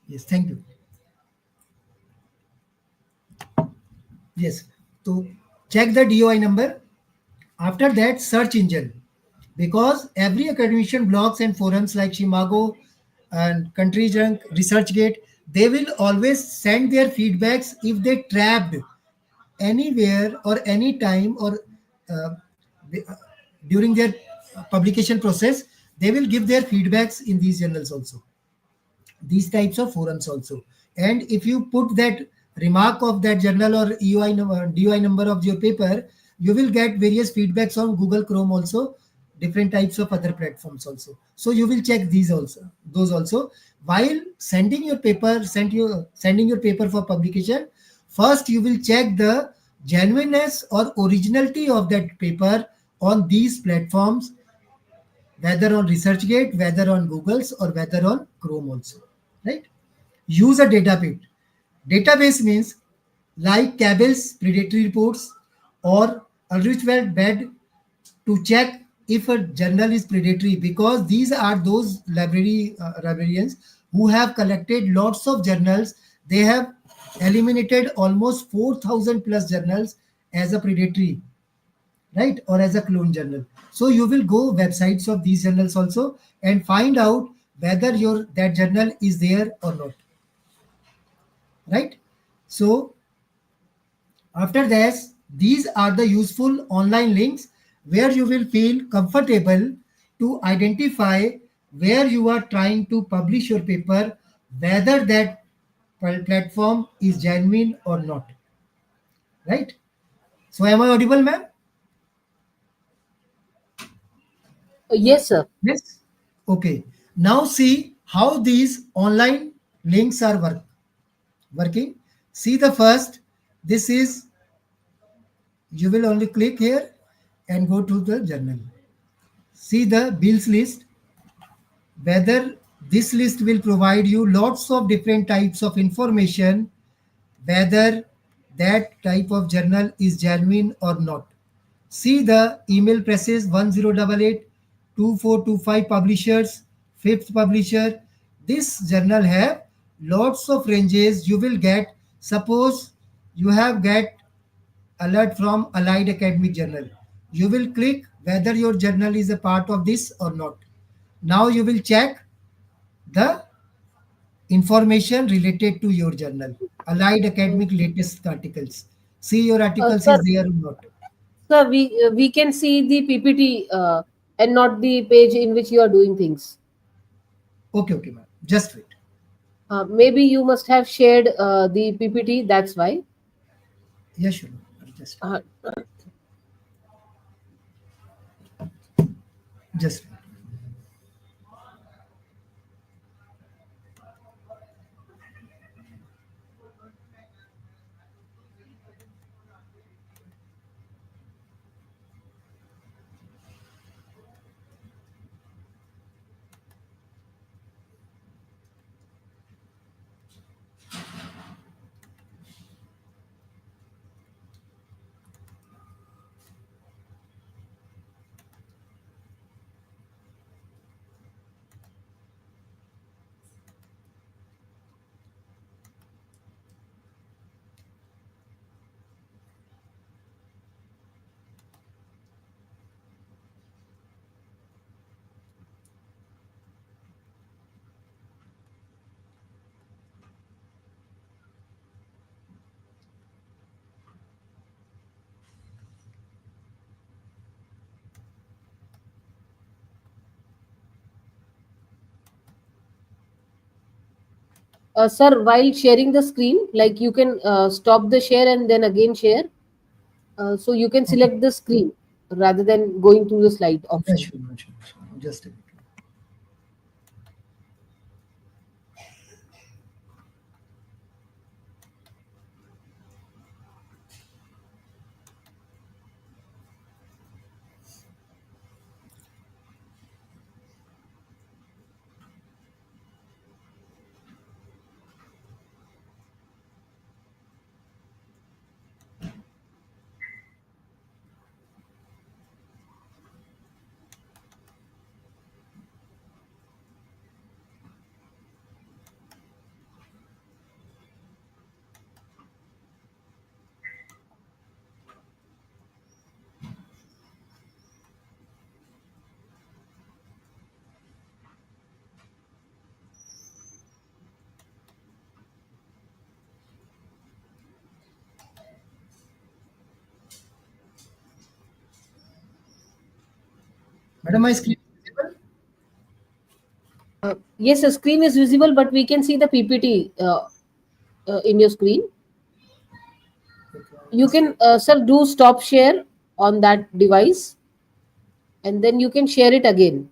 Yes, thank you. Yes, so check the DOI number. After that, search engine. Because every academician blogs and forums like Shimago and Country Junk, ResearchGate, they will always send their feedbacks if they trapped anywhere or any time or uh, during their publication process, they will give their feedbacks in these journals also, these types of forums also. And if you put that remark of that journal or EUI number, DUI number of your paper, you will get various feedbacks on Google Chrome also, different types of other platforms also. So you will check these also, those also. While sending your paper, sending your paper for publication, first you will check the genuineness or originality of that paper on these platforms, whether on ResearchGate, whether on Google's, or whether on Chrome also, right? Use a database. Database means like Cabell's predatory reports or Ulrichfeld bed to check if a journal is predatory, because these are those librarians who have collected lots of journals. They have eliminated almost 4,000 plus journals as a predatory, right, or as a clone journal. So you will go websites of these journals also and find out whether your that journal is there or not, right? So after this, these are the useful online links where you will feel comfortable to identify where you are trying to publish your paper, whether that platform is genuine or not, right? So am I audible, ma'am? Yes, sir. Yes. Okay. Now see how these online links are working. See the first. This is, you will only click here and go to the journal. See the bills list. Whether this list will provide you lots of different types of information, whether that type of journal is genuine or not. See the email presses 1088, 2425 publishers, fifth publisher. This journal have lots of ranges you will get. Suppose you have get alert from Allied Academic Journal. You will click whether your journal is a part of this or not. Now you will check the information related to your journal. Allied Academic latest articles. See your articles Sir, is there or not. sir, we can see the PPT and not the page in which you are doing things. Okay, okay, ma'am. Just wait. Maybe you must have shared the PPT. That's why. Yeah, sure. Just Uh, just wait. Sir, while sharing the screen, like you can stop the share and then again share. So you can select the screen rather than going through the slide Yeah, option. sure, sure. Just a minute. Madam, my screen is visible? Yes, the screen is visible, but we can see the PPT in your screen. You can, sir, do stop share on that device, and then you can share it again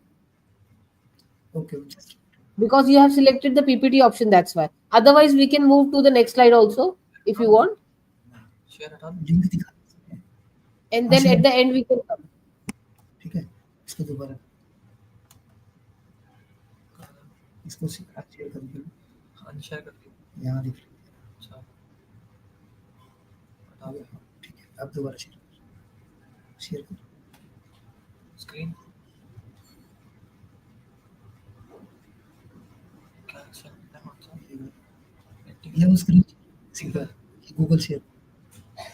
Okay, just because you have selected the PPT option. That's why. Otherwise, we can move to the next slide also if you want, link दिखा सकते हैं। and हाँ, then share at the end we can come. ठीक है इसको दोबारा इसको share कर दो अनशेयर कर दो यहाँ दिख रहा है अच्छा ठीक है अब दोबारा शेयर करो स्क्रीन ये वो स्क्रीन सीधा Google share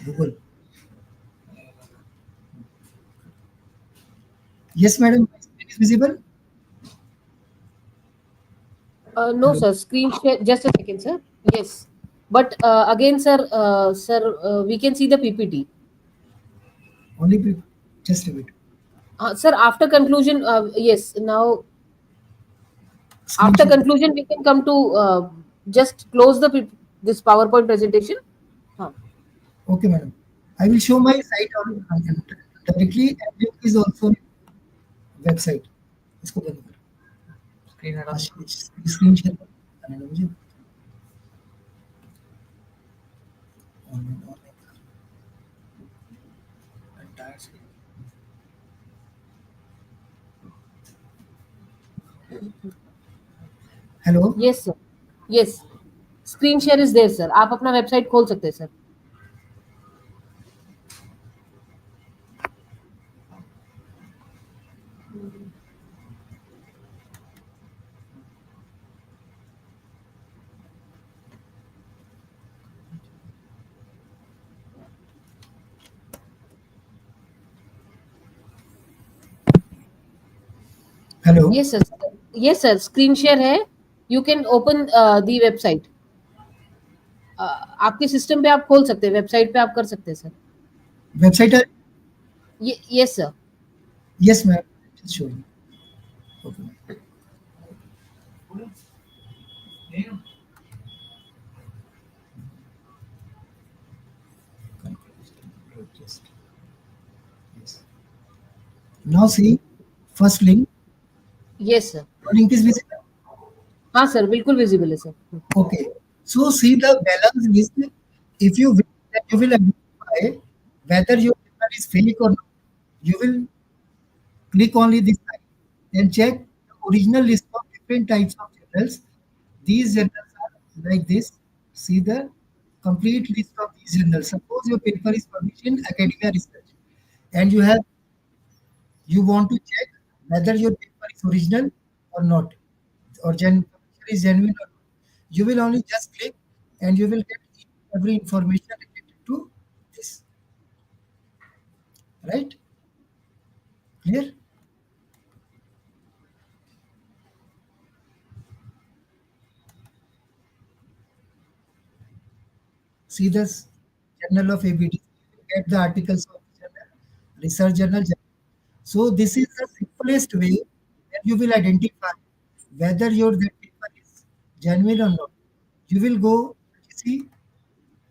Google yes madam my screen is visible No, sir. Screen share. Just a second, sir. Yes, but again, sir, we can see the PPT. only just a bit Sir, after conclusion, yes. Now, screen after share conclusion, we can come to just close the this PowerPoint presentation. okay madam I will show my site on directly and link is also website इसको बंद करो screen हटा screen share करना है मुझे hello Yes, sir. Yes. Screen share is there, sir. आप अपना website खोल सकते हैं, sir. Hello Yes, sir. Yes, sir. Screen share है. You can open the website. आपके सिस्टम पे आप खोल सकते हैं, वेबसाइट पे आप कर सकते हैं, सर. वेबसाइट है Yes, sir. yes ma'am just show you okay just yes now see first link Yes, sir. link is visible हाँ, सर, बिल्कुल विजिबल है, sir. okay so see the balance list if you will, then you will identify whether your paper is fake or not you will click only this side then check the original list of different types of journals these journals are like this see the complete list of these journals suppose your paper is published in academia research and you want to check whether your paper is original or not or is genuine or not you will only just click and you will get every information related to this right clear see this journal of ABD you will get the articles of journal research journal so this is the simplest way that you will identify whether your that paper is genuine or not You will go UGC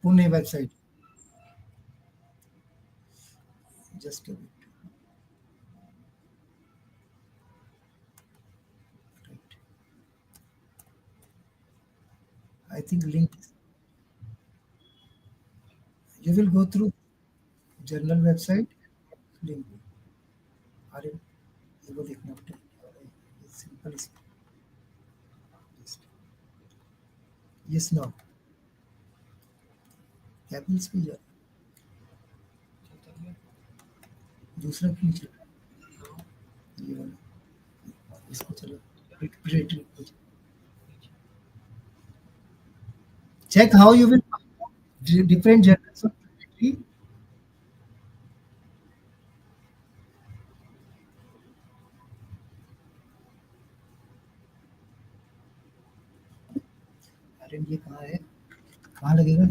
Pune website. Just a bit. Right. I think link. You will go through journal website. Link. अरे ये वो देखना पड़ता है simple yes no Capitals पे जा दूसरा खींच ये वाला इसको चलो predatory check how you will find different journals of predatory. अरे ये कहाँ है कहाँ लगेगा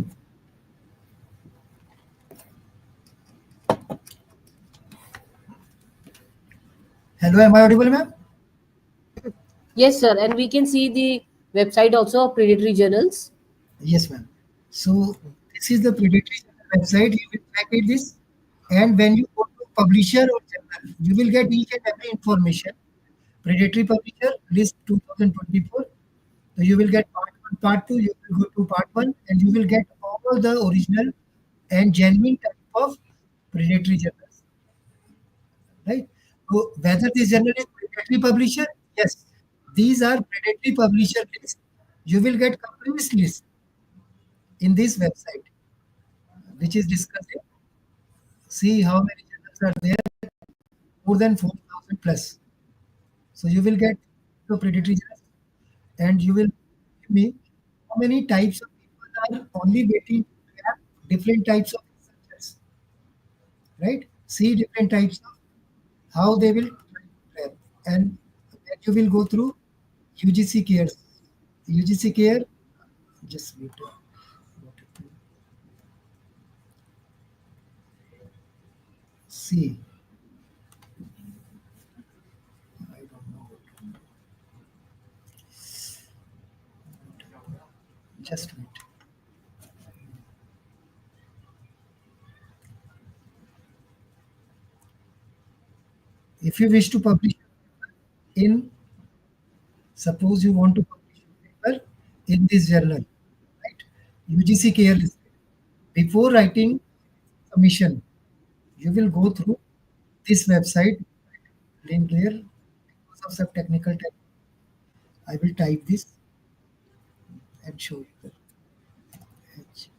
hello am I audible ma'am Yes, sir. And we can see the website also of predatory journals. yes ma'am so this is the predatory journal website you will check it this and when you go to publisher or journal you will get each and every information predatory publisher list 2024 so you will get part 1 part 2 you will go to part 1 and you will get all the original and genuine type of predatory journals right so whether this journal is predatory publisher yes these are predatory publisher list you will get complete list in this website which is discussing see how many journals are there more than 4,000 plus so you will get the predatory journals and you will give me how many types of people are only waiting to have different types of researchers, right? See different types of how they will prep and then you will go through UGC care. UGC care, just wait. See, I don't know. Just wait. If you wish to publish in, suppose you want to publish a paper in this journal, right? UGC care list. Before writing submission, you will go through this website, link there, because of some technical type. I will type this and show you the HTTP.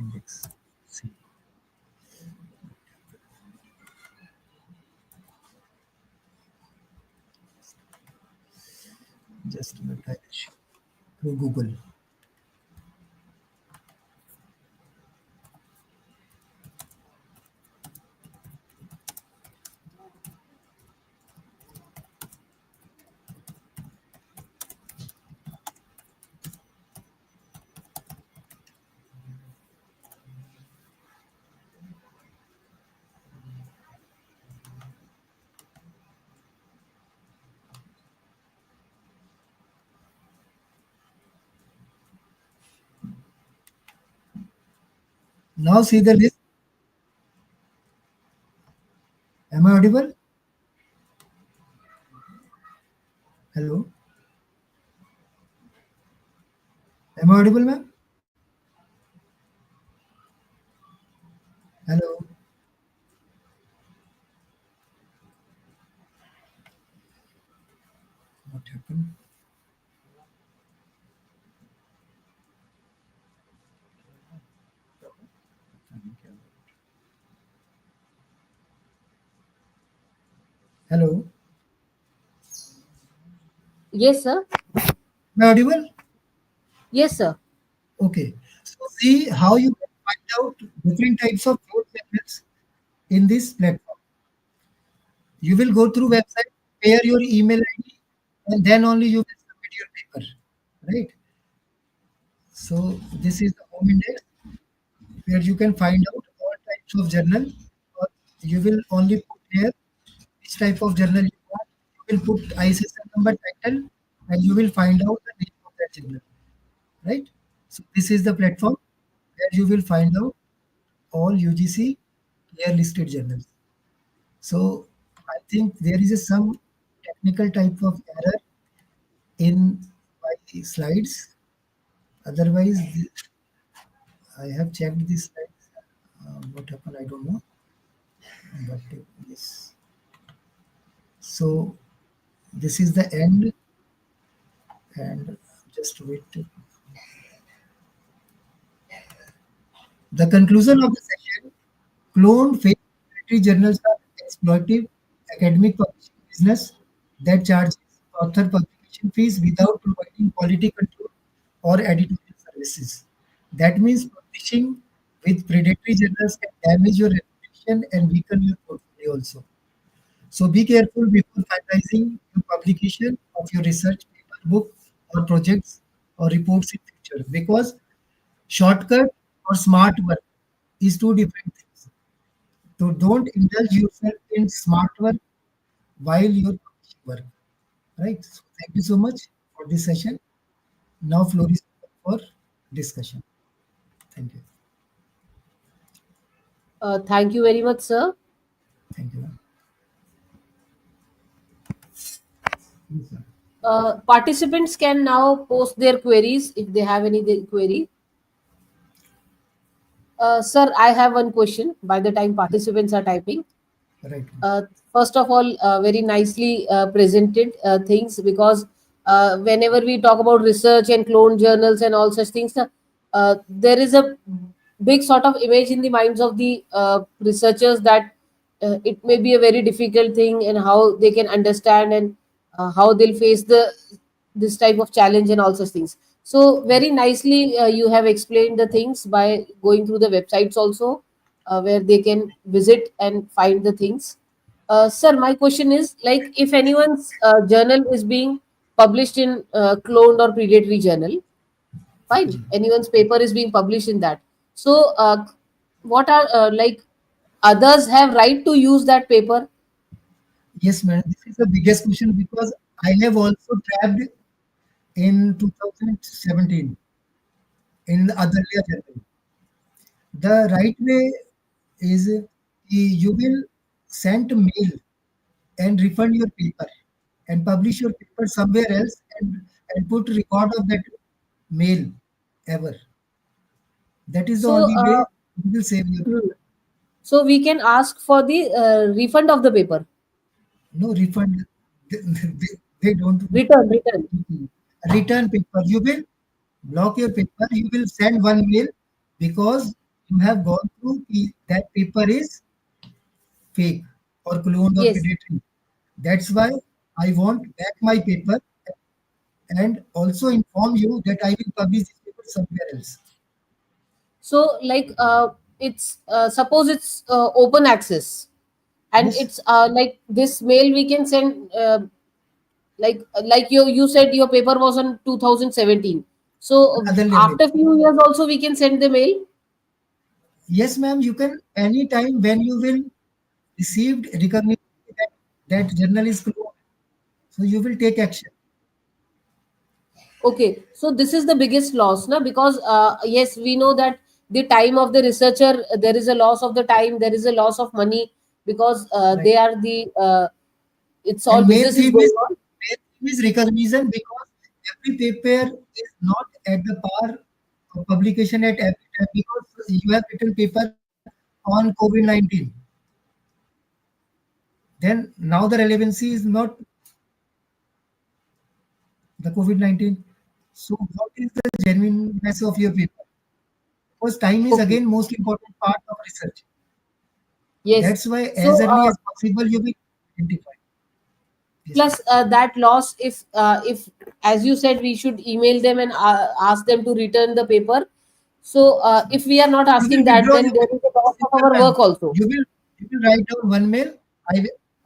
Index. See. Just a minute, I will show through Google. Now see the list. Am I audible? Hello? Am I audible, ma'am? Hello? What happened? Hello. Yes, sir. Am I audible? Yes, sir. Okay. So see how you can find out different types of growth channels in this platform. You will go through website, pair your email ID, and then only you will submit your paper, right? So this is the home index where you can find out all types of journal. Or you will only put here which type of journal you want. You will put ISSN number, title, and you will find out the name of that journal, right? So this is the platform where you will find out all UGC clear listed journals. So I think there is some technical type of error in my slides. Otherwise, I have checked these slides. What happened, I don't know. But yes. So this is the end, and just wait. The conclusion of the session: cloned fake literary journals are exploitive academic publishing business that charges author publication fees without providing quality control or editorial services. That means publishing with predatory journals can damage your reputation and weaken your portfolio also. So be careful before finalizing your publication of your research paper, book, or projects or reports in future, because shortcut or smart work is two different things. So don't indulge yourself in smart work while you're publishing work. Right. So thank you so much for this session. Now floor is open for discussion. Thank you. Thank you very much, sir. Thank you. Yes, sir. Participants can now post their queries if they have any query. Sir, I have one question by the time participants are typing. Right. First of all, very nicely presented things, because whenever we talk about research and clone journals and all such things, there is a big sort of image in the minds of the researchers that it may be a very difficult thing, and how they can understand, and how they'll face this type of challenge and all such things. So very nicely you have explained the things by going through the websites also, where they can visit and find the things. Sir, my question is, like, if anyone's journal is being published in cloned or predatory journal, fine, anyone's paper is being published in that. So, what are like, others have right to use that paper? Yes, madam. This is the biggest question because I have also trapped in 2017 in the other journal. The right way is you will send mail and refund your paper and publish your paper somewhere else, and put record of that mail ever. That is the So, only way you will save your paper. so we can ask for the refund of the paper. No refund. They don't Return. return paper. You will block your paper. You will send one mail because you have gone through that paper is fake or cloned or Yes. predatory. That's why I want back my paper and also inform you that I will publish this paper somewhere else. So, like, it's suppose it's open access, and Yes, it's like this mail we can send. Like you said, your paper was on 2017. So other mail. after few years also we can send the mail. Yes, ma'am. You can anytime when you will received recognition that that journal is cloned, so you will take action. Okay, so this is the biggest loss, na? Because yes, we know that the time of the researcher, there is a loss of the time, there is a loss of money, because Right. they are the it's all And business is going on. main theme is recognition because every paper is not at the par of publication at every time because you have written paper on COVID-19. Then now the relevancy is not the COVID-19. So what is the genuineness of your paper? Because time is Okay, again most important part of research. yes. That's why So as early as possible you will identify. Plus that loss, if as you said, we should email them and ask them to return the paper. So if we are not You will asking that, withdraw then your there is a loss of our paper. work also. You will write down one mail.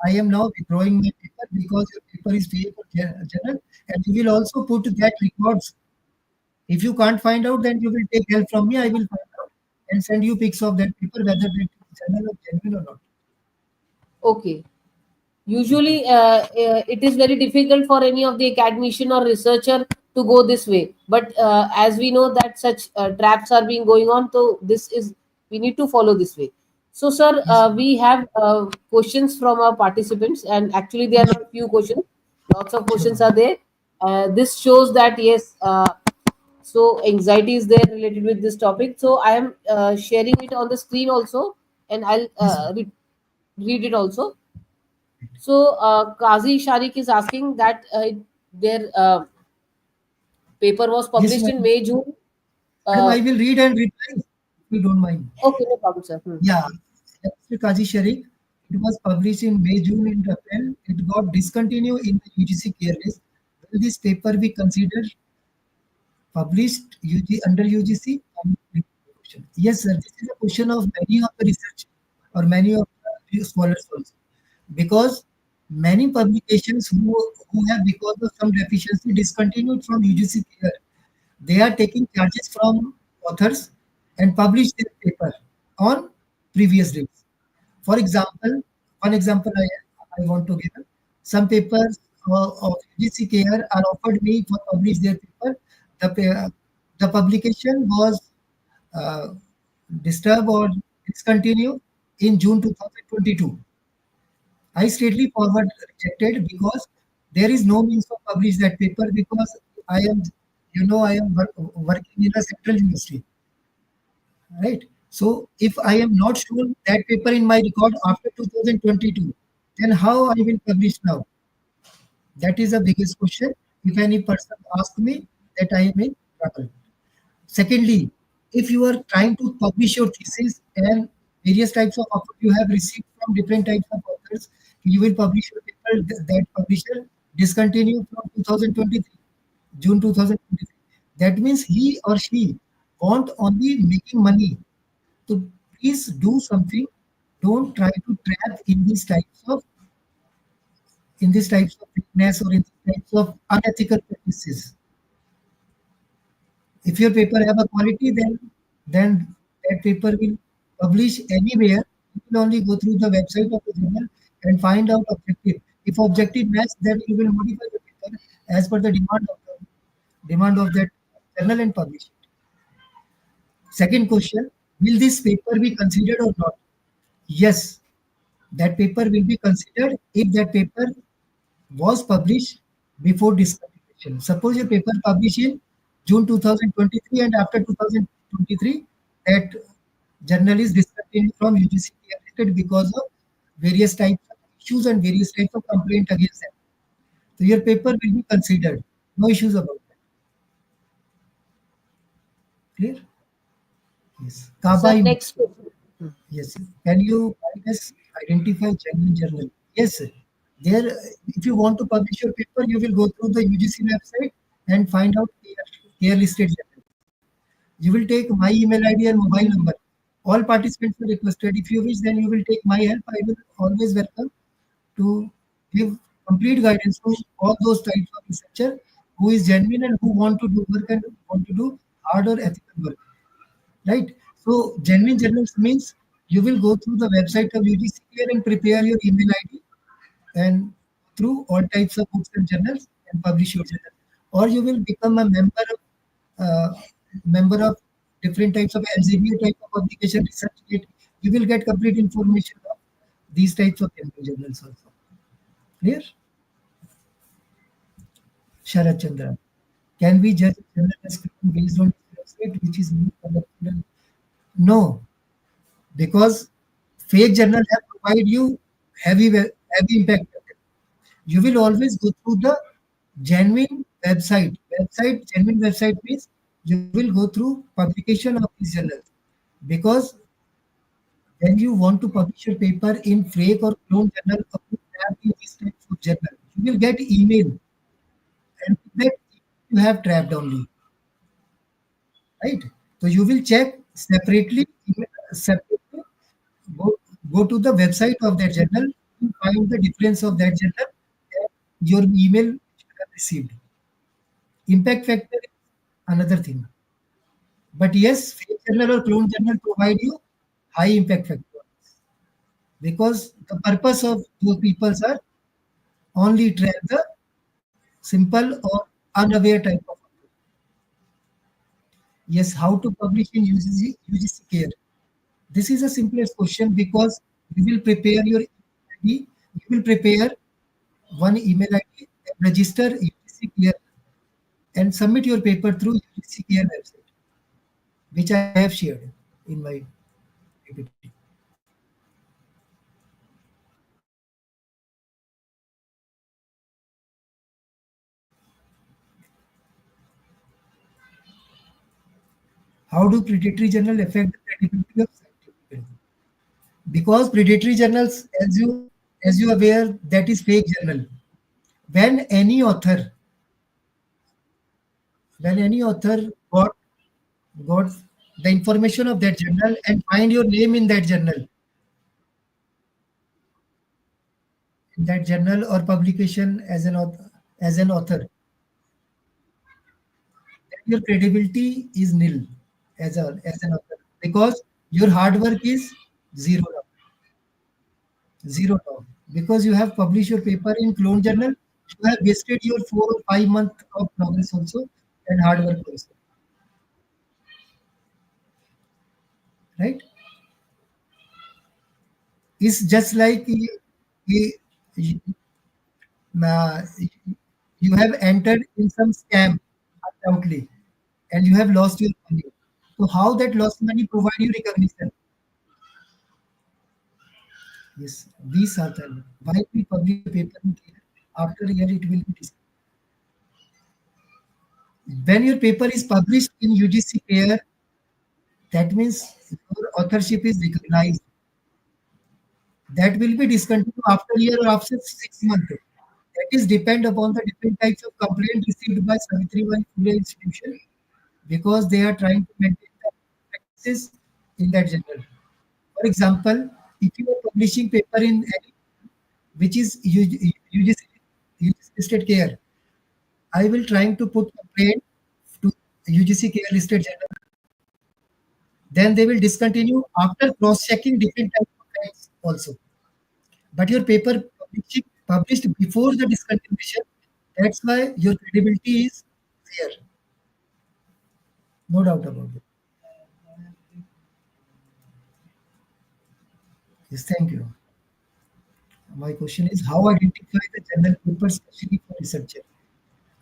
I am now withdrawing my paper because your paper is fake or general, and you will also put that records. If you can't find out, then you will take help from me. I will find out and send you pics of that paper, whether it is general or genuine or not. Okay. Usually, it is very difficult for any of the academician or researcher to go this way. But as we know that such traps are being going on, so this is, we need to follow this way. So, sir, Yes. we have questions from our participants, and actually, there are not few questions. Lots of questions Sure. are there. This shows that yes, so anxiety is there related with this topic. So I am sharing it on the screen also, and I'll Yes. read it also. So Qazi Sharik is asking that their paper was Yes, published in madam. May, June. Madam, Uh, I will read and reply if you don't mind. okay, no problem, sir. Yeah. Mr. Kazi Sharik, it was published in May, June, in April. It got discontinued in the UGC care list. Will this paper be considered published under UGC? Yes, sir. This is a question of many of the research or many of the scholars also. Because many publications who have, because of some deficiency, discontinued from UGC care, they are taking charges from authors and publish their paper on previous dates. For example, one example I want to give. Some papers of UGC care are offered me for publish their paper. The publication was uh, disturbed or discontinued in June 2022. I straightly forward rejected because there is no means to publish that paper because I am, I am working in a central university, right? So if I am not shown that paper in my record after 2022, then how I will publish now? That is the biggest question. If any person asks me that I am in trouble. Secondly, if you are trying to publish your thesis and various types of offers you have received from different types of authors, you will publish your paper. That publisher discontinued from 2023, June 2023. That means he or she want only making money. So please do something. Don't try to trap in these types of fitness or in these types of unethical practices. If your paper have a quality, then that paper will publish anywhere. You will only go through the website of the journal and find out objective. If objective match, then you will modify the paper as per the demand of that journal and publish it. Second question: will this paper be considered or not? Yes, that paper will be considered if that paper was published before discontinuation. Suppose your paper published in June 2023 and after 2023 that journal is discontinued from UGC listed because of various types of issues and various types of complaint against them. So your paper will be considered. No issues about that. Clear? Yes. Kaba, Sir, next question. yes. Can you guys identify genuine journal? Yes, sir. There, if you want to publish your paper, you will go through the UGC website and find out care listed journals. You will take my email ID and mobile number. All participants are requested. If you wish, then you will take my help. I will always welcome to give complete guidance to all those types of researcher who is genuine and who want to do work and want to do hard or ethical work. Right? So genuine journals means you will go through the website of UGC and prepare your email ID and through all types of books and journals and publish your journal. Or you will become a member of different types of LGBA type of publication research kit. You will get complete information of these types of journals also. Clear? Sharad Chandra. Can we judge a journal description based on website which is not collected? No, because fake journal have provided you heavy impact. You will always go through the genuine website. Genuine website means you will go through publication of these journals. Because when you want to publish your paper in fake or clone journal, or you have these types of journal, you you will get email, and that you have trapped only, right? So you will check separately, separately go, go to the website of that journal, you find the difference of that journal and your email which you have received. Impact factor is another thing. But yes, fake journal or clone journal provide you high impact factor because the purpose of those people are only track the simple or unaware type of. Yes, how to publish in UGC Care? This is a simplest question because you will prepare your ID, you will prepare one email ID, and register UGC Care and submit your paper through UGC Care website, which I have shared in my PPT. How do predatory journal affect the credibility of scientific journal? Because predatory journals, as you aware, that is fake journal. When any author got the information of that journal and find your name in that journal or publication as an author, your credibility is nil as an author because your hard work is zero now. Zero now. Because you have published your paper in clone journal, you have wasted your 4 or 5 months of progress also and hard work also. Right? It's just like you, uh, you have entered in some scam undoubtedly and you have lost your money. So how that lost money provide you recognition? Yes, these are the why we publish a paper in here. After a year it will be discussed. When your paper is published in UGC Care, that means your authorship is recognized. That will be discontinued after a year or after 6 months. That is depend upon the different types of complaint received by Savitribai Phule institution because they are trying to maintain the practices in that journal. For example, if you are publishing paper in any which is UGC listed care, I will trying to put complaint to UGC care listed journal. Then they will discontinue after cross-checking different types of facts also. But your paper published before the discontinuation, that's why your credibility is there. No doubt about it. Yes, thank you. My question is how identify the journal paper especially for researcher.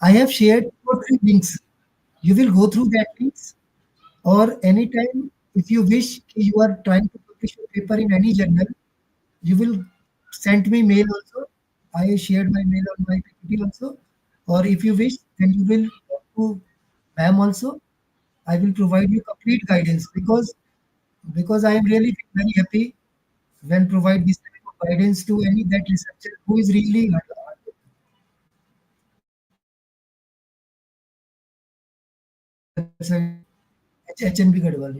I have shared 2 or 3 links. You will go through that links or anytime if you wish you are trying to publish a paper in any journal, you will send me mail also. I shared my mail on my PPT also. Or if you wish, then you will talk to ma'am also. I will provide you complete guidance because I am really very happy when provide this type of guidance to any that researcher who is really hard. HNB Gadwal.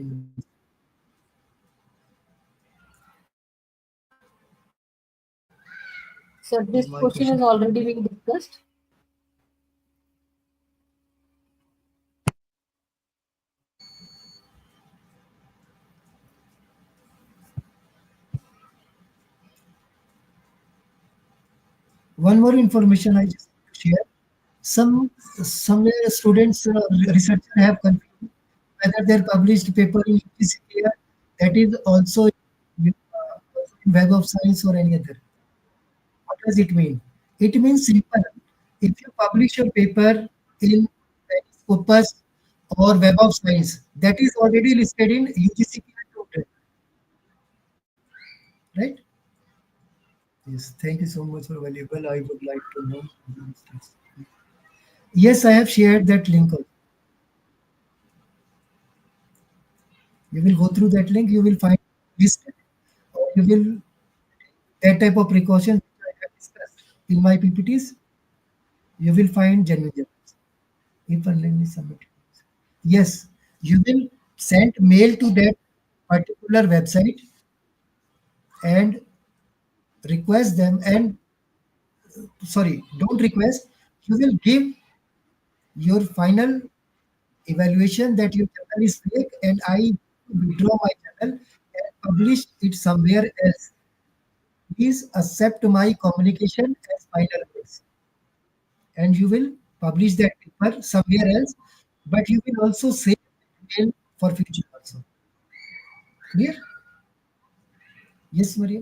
So this My question question. has already been discussed. One more information I just want to share. Somewhere students researchers have confused whether their published paper in UGC that is also in Web of Science or any other. What does it mean? It means simple. If you publish your paper in Scopus or Web of Science, that is already listed in UGC total. Right? Yes, thank you so much for valuable. I would like to know. Yes, I have shared that link. You will go through that link, you will find listed, or you will that type of precautions which I have discussed in my PPTs. you will find genuine journals. If unlikely submitted. Yes, you will send mail to that particular website and request them, and sorry, don't request, you will give your final evaluation that your journal is fake and I withdraw my journal and publish it somewhere else. Please accept my communication as final words. And you will publish that paper somewhere else, but you will also save mail for future also. Clear? Yes, Maria.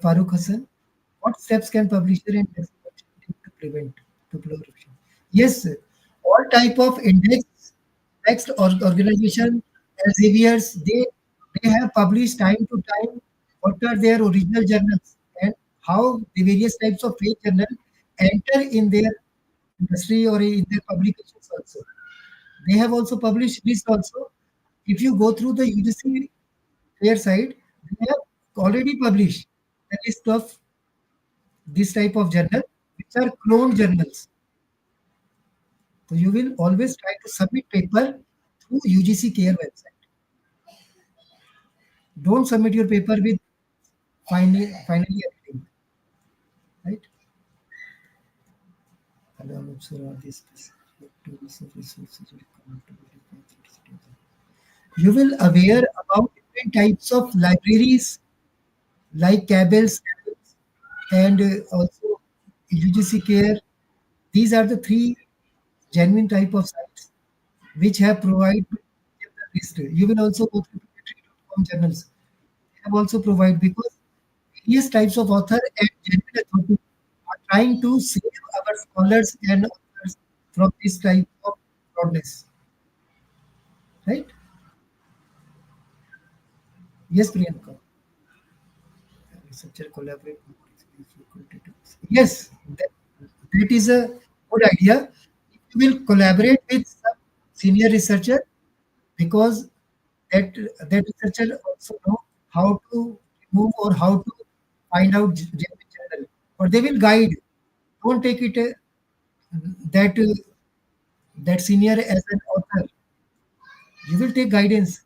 Farooq Hassan. What steps can publisher and experts take to prevent proliferation? Yes, sir. All type of index text or organization, Elseviers, they have published time to time what are their original journals and how the various types of fake journal enter in their industry or in their publications also. They have also published list also. If you go through the UGC fair site, they have already published a list of this type of journal, which are cloned journals. So you will always try to submit paper through UGC Care website. Don't submit your paper with finally editing, right? You will aware about different types of libraries like Cabell's and also UGC Care. These are the three genuine type of sites which have provided the list. You will also go through poetry.com journals. They have also provided because various types of author and genuine authority are trying to save our scholars and authors from this type of fraudness. Right? Yes, Priyanka. Researcher collaborate. Yes, that is a good idea. You will collaborate with some senior researcher because that researcher also know how to remove or how to find out genuine journal, or they will guide. Don't take it that that senior as an author. You will take guidance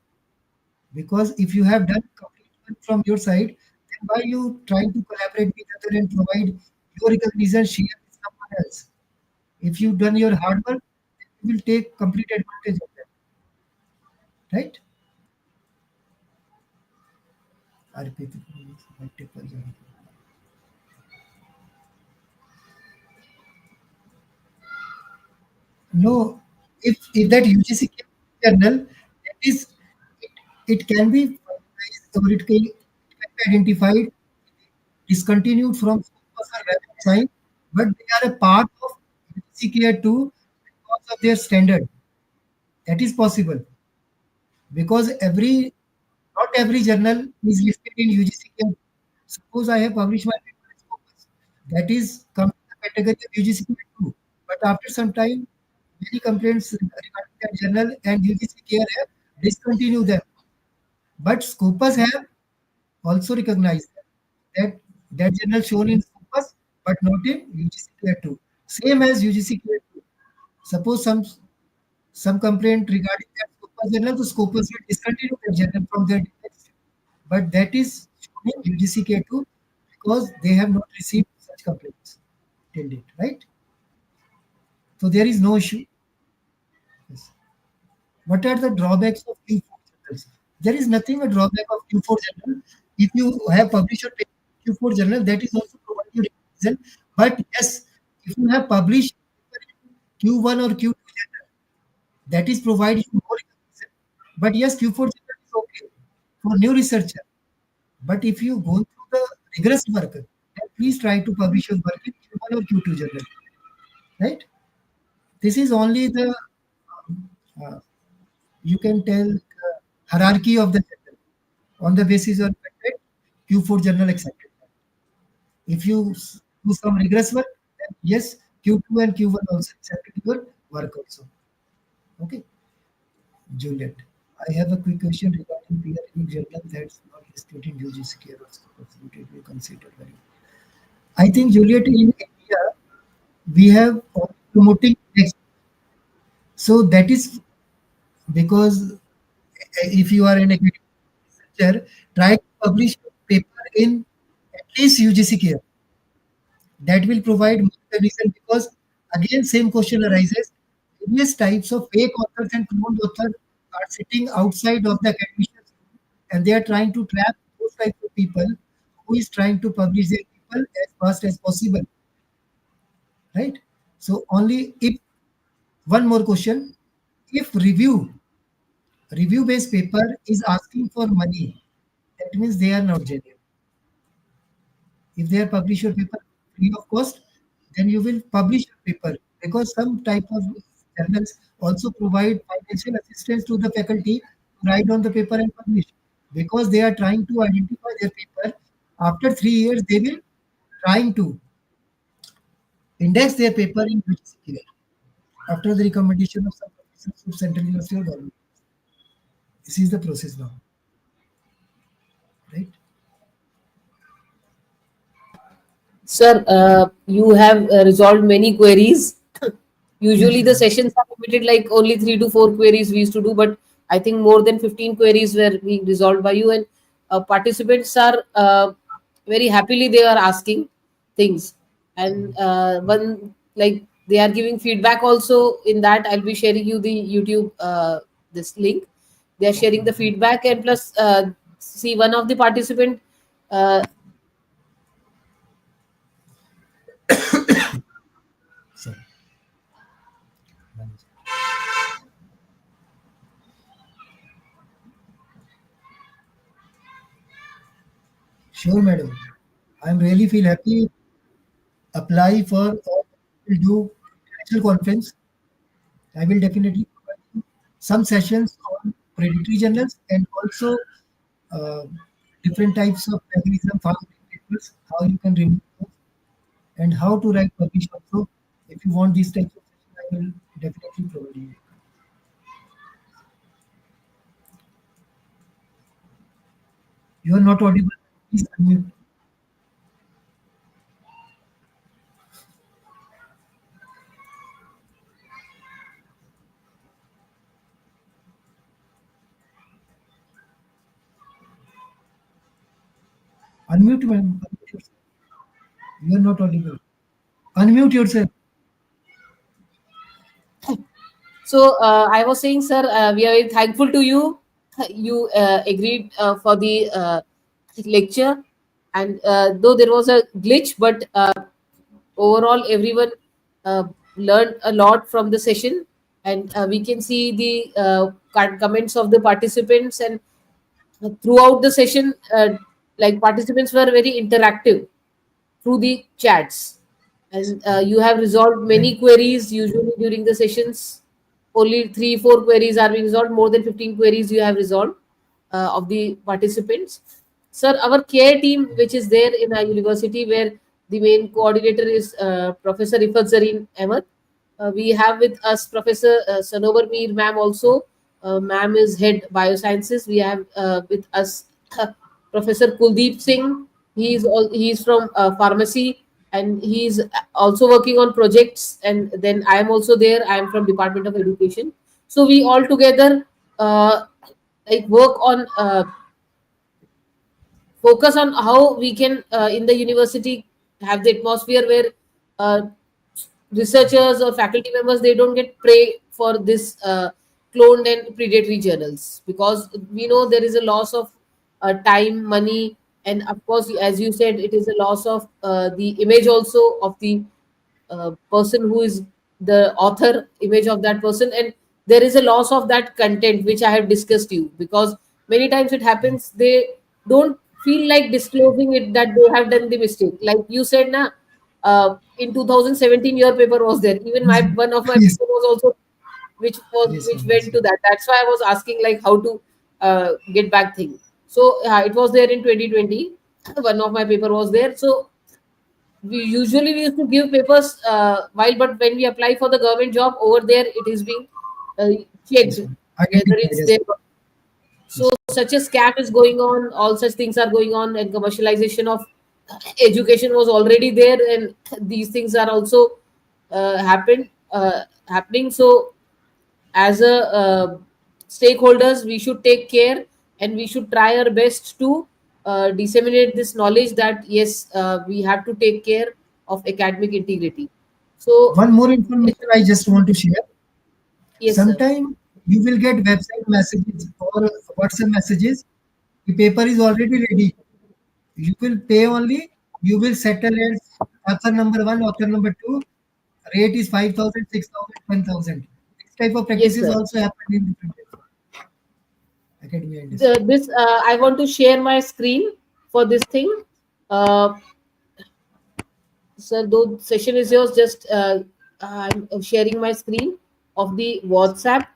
because if you have done complete work from your side, then why you trying to collaborate with other and provide your recognition share with someone else? If you've done your hard work, you will take complete advantage of that. Right? No, if that UGC journal, that is, it can be finalized or it can be identified, discontinued from Scopus or website, but they are a part of UGC Care 2 because of their standard. That is possible because not every journal is listed in UGC Care. Suppose I have published my paper in Scopus, that is come to the category of UGC Care 2, but after some time, many complaints regarding that journal and UGC Care have discontinued them. But Scopus have also recognized that that journal shown in Scopus, but not in UGC Care 2. Same as UGC Care 2. Suppose some complaint regarding that Scopus journal, the Scopus will discontinue that journal from their database. But that is shown in UGC Care 2 because they have not received such complaints till date, right? So there is no issue. Yes. What are the drawbacks of Q4 journals? There is nothing a drawback of Q4 journal. If you have published your Q4 journal, that is also providing you reason. But yes, if you have published Q1 or Q2 journal, that is providing you more reason. But yes, Q4 journal is okay for new researcher. But if you go through the rigorous work, then please try to publish your work in Q1 or Q2 journal. Right? This is only the you can tell hierarchy of the journal on the basis of content, Q4 journal accepted. If you do some rigorous work, then yes, Q2 and Q1 also accepted your work also. Okay. Juliet, I have a quick question regarding peer review journal that's not listed in UGC Care or Scopus. Would it be considered very? I think Juliet in India, we have promoting next. So that is because if you are an academic researcher, try to publish your paper in at least UGC care. That will provide more reason, because again same question arises. Various types of fake authors and cloned authors are sitting outside of the academicians, and they are trying to trap those types of people who is trying to publish their people as fast as possible, right? So only if, one more question, if review based paper is asking for money, that means they are not genuine. If they are publish your paper free of cost, then you will publish your paper, because some type of journals also provide financial assistance to the faculty to write on the paper and publish, because they are trying to identify their paper. After 3 years, they will trying to index their paper in UGC after the recommendation of some professors of Central University or government. This is the process now, right? Sir, you have resolved many queries. Usually the Yes, sir. sessions are limited, like only 3 to 4 queries we used to do, but I think more than 15 queries were being resolved by you, and participants are very happily they are asking things, and one like they are giving feedback also. In that, I'll be sharing you the YouTube this link. They are sharing the feedback, and plus see one of the participant. Uh, Sorry. Sure, madam. I'm really feel happy. Apply for or will do international conference. I will definitely provide you some sessions on predatory journals, and also uh, different types of mechanism for papers, how you can remove those, and how to write publish also. If you want these types of sessions, I will definitely provide you. You are not audible. Please unmute. Unmute, ma'am. Unmute yourself. You are not audible. Unmute yourself. So I was saying, sir, we are very thankful to you. You agreed for the lecture, and though there was a glitch, but overall everyone uh, learned a lot from the session, and we can see the comments of the participants, and throughout the session, like participants were very interactive through the chats, and you have resolved many Thank, queries. Usually during the sessions only 3 4 queries are being resolved. More than 15 queries you have resolved of the participants. Sir, our care team, which is there in our university, where the main coordinator is Professor Ifat Zareen Ahmed. We have with us Professor Sanobar Mir ma'am also. Ma'am is head biosciences. We have with us Professor Kuldeep Singh. He's from pharmacy, and he's also working on projects. And then I am also there. I am from Department of Education. So we all together like work on focus on how we can in the university have the atmosphere where uh, researchers or faculty members, they don't get prey for this cloned and predatory journals, because we know there is a loss of time, money, and of course, as you said, it is a loss of the image also of the person who is the author image of that person, and there is a loss of that content which I have discussed you, because many times it happens they don't feel like disclosing it that they have done the mistake, like you said na. In 2017 your paper was there, even my one of my yes, paper was also yes, which ma'am. Yes, went to ma'am. that. That's why I was asking like how to get back thing. So it was there in 2020. One of my paper was there. So we used to give papers while, but when we apply for the government job over there, it is being uh, checked Yes, ma'am. whether Identified it's as there. So yes. such a scam is going on. All such things are going on, and commercialization of education was already there, and these things are also happening. So as a stakeholders, we should take care and we should try our best to disseminate this knowledge that yes, we have to take care of academic integrity. So One more information I just want to share. yes, sir. Sometime you will get website messages or WhatsApp messages. The paper is already ready. You will pay only. You will settle as author number 1, author number 2. Rate is 5,000, 6,000, 10,000. This type of practices sir. also happen in different academia industry. This I want to share my screen for this thing. Sir, though session is yours, just I'm sharing my screen of the WhatsApp.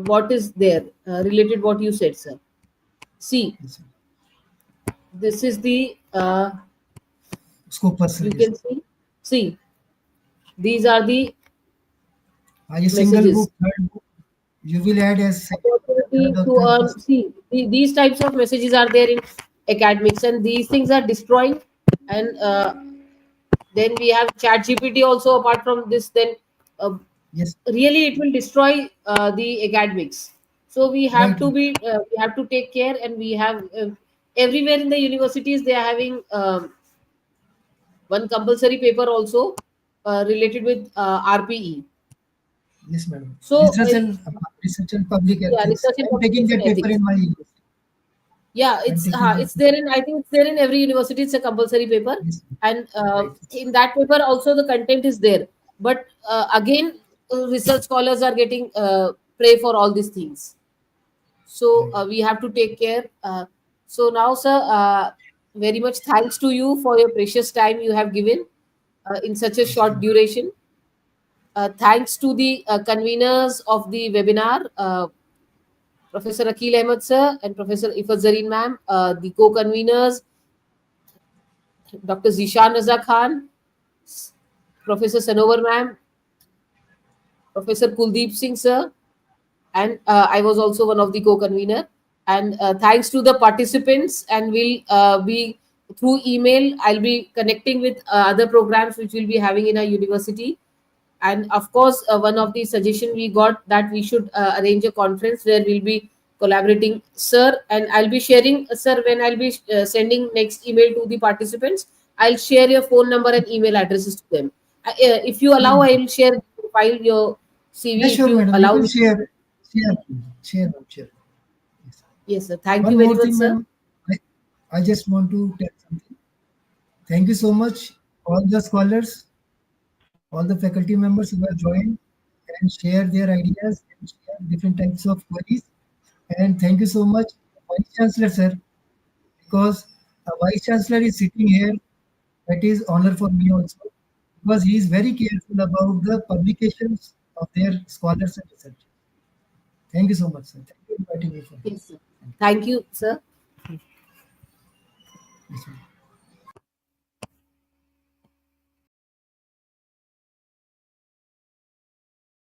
What is there related what you said, sir? See, Yes, sir. this is the Scope person. you can see these are the A single messages. book, third book, you will add as Opportunity third to or earn. third. See, these types of messages are there in academics, and these things are destroying. And then we have chat gpt also apart from this. Then Yes, really it will destroy the academics. So we have right. to be we have to take care, and we have everywhere in the universities they are having one compulsory paper also related with RPE. Yes, madam. So Research and public yeah, ethics. research and I'm taking publication that paper ethics. in my university. Yeah, I'm taking that. it's there in, I think it's there in every university. It's a compulsory paper, Yes, and right. in that paper also the content is there. But again, research scholars are getting pray for all these things. So we have to take care. So now, sir, very much thanks to you for your precious time you have given in such a short duration. Thanks to the conveners of the webinar, Professor Akil Ahmed sir and Professor Ifat Zareen ma'am, the co-conveners, Dr. Zishan Raza Khan, Professor Sanovar ma'am, Professor Kuldeep Singh sir, and I was also one of the co-convener. And thanks to the participants, and we'll be through email. I'll be connecting with other programs which we'll be having in our university. And of course, one of the suggestion we got that we should arrange a conference where we'll be collaborating, sir. And I'll be sharing, sir, when I'll be sending next email to the participants, I'll share your phone number and email addresses to them. If you allow, I'll share file your CV. Yeah, if sure, you madam. allow. You can share. Share. Yes. Yes, sir. Thank One you very more much, thing, sir. ma'am. I just want to tell something. Thank you so much, all the scholars, all the faculty members who have joined and share their ideas and share different types of queries. And thank you so much, Vice Chancellor, sir, because a Vice Chancellor is sitting here. That is honor for me also, because he is very careful about the publications of their scholars and researchers. Thank you so much, sir. Thank you for inviting me for this. Yes, sir. Thank you, sir. Yes, sir.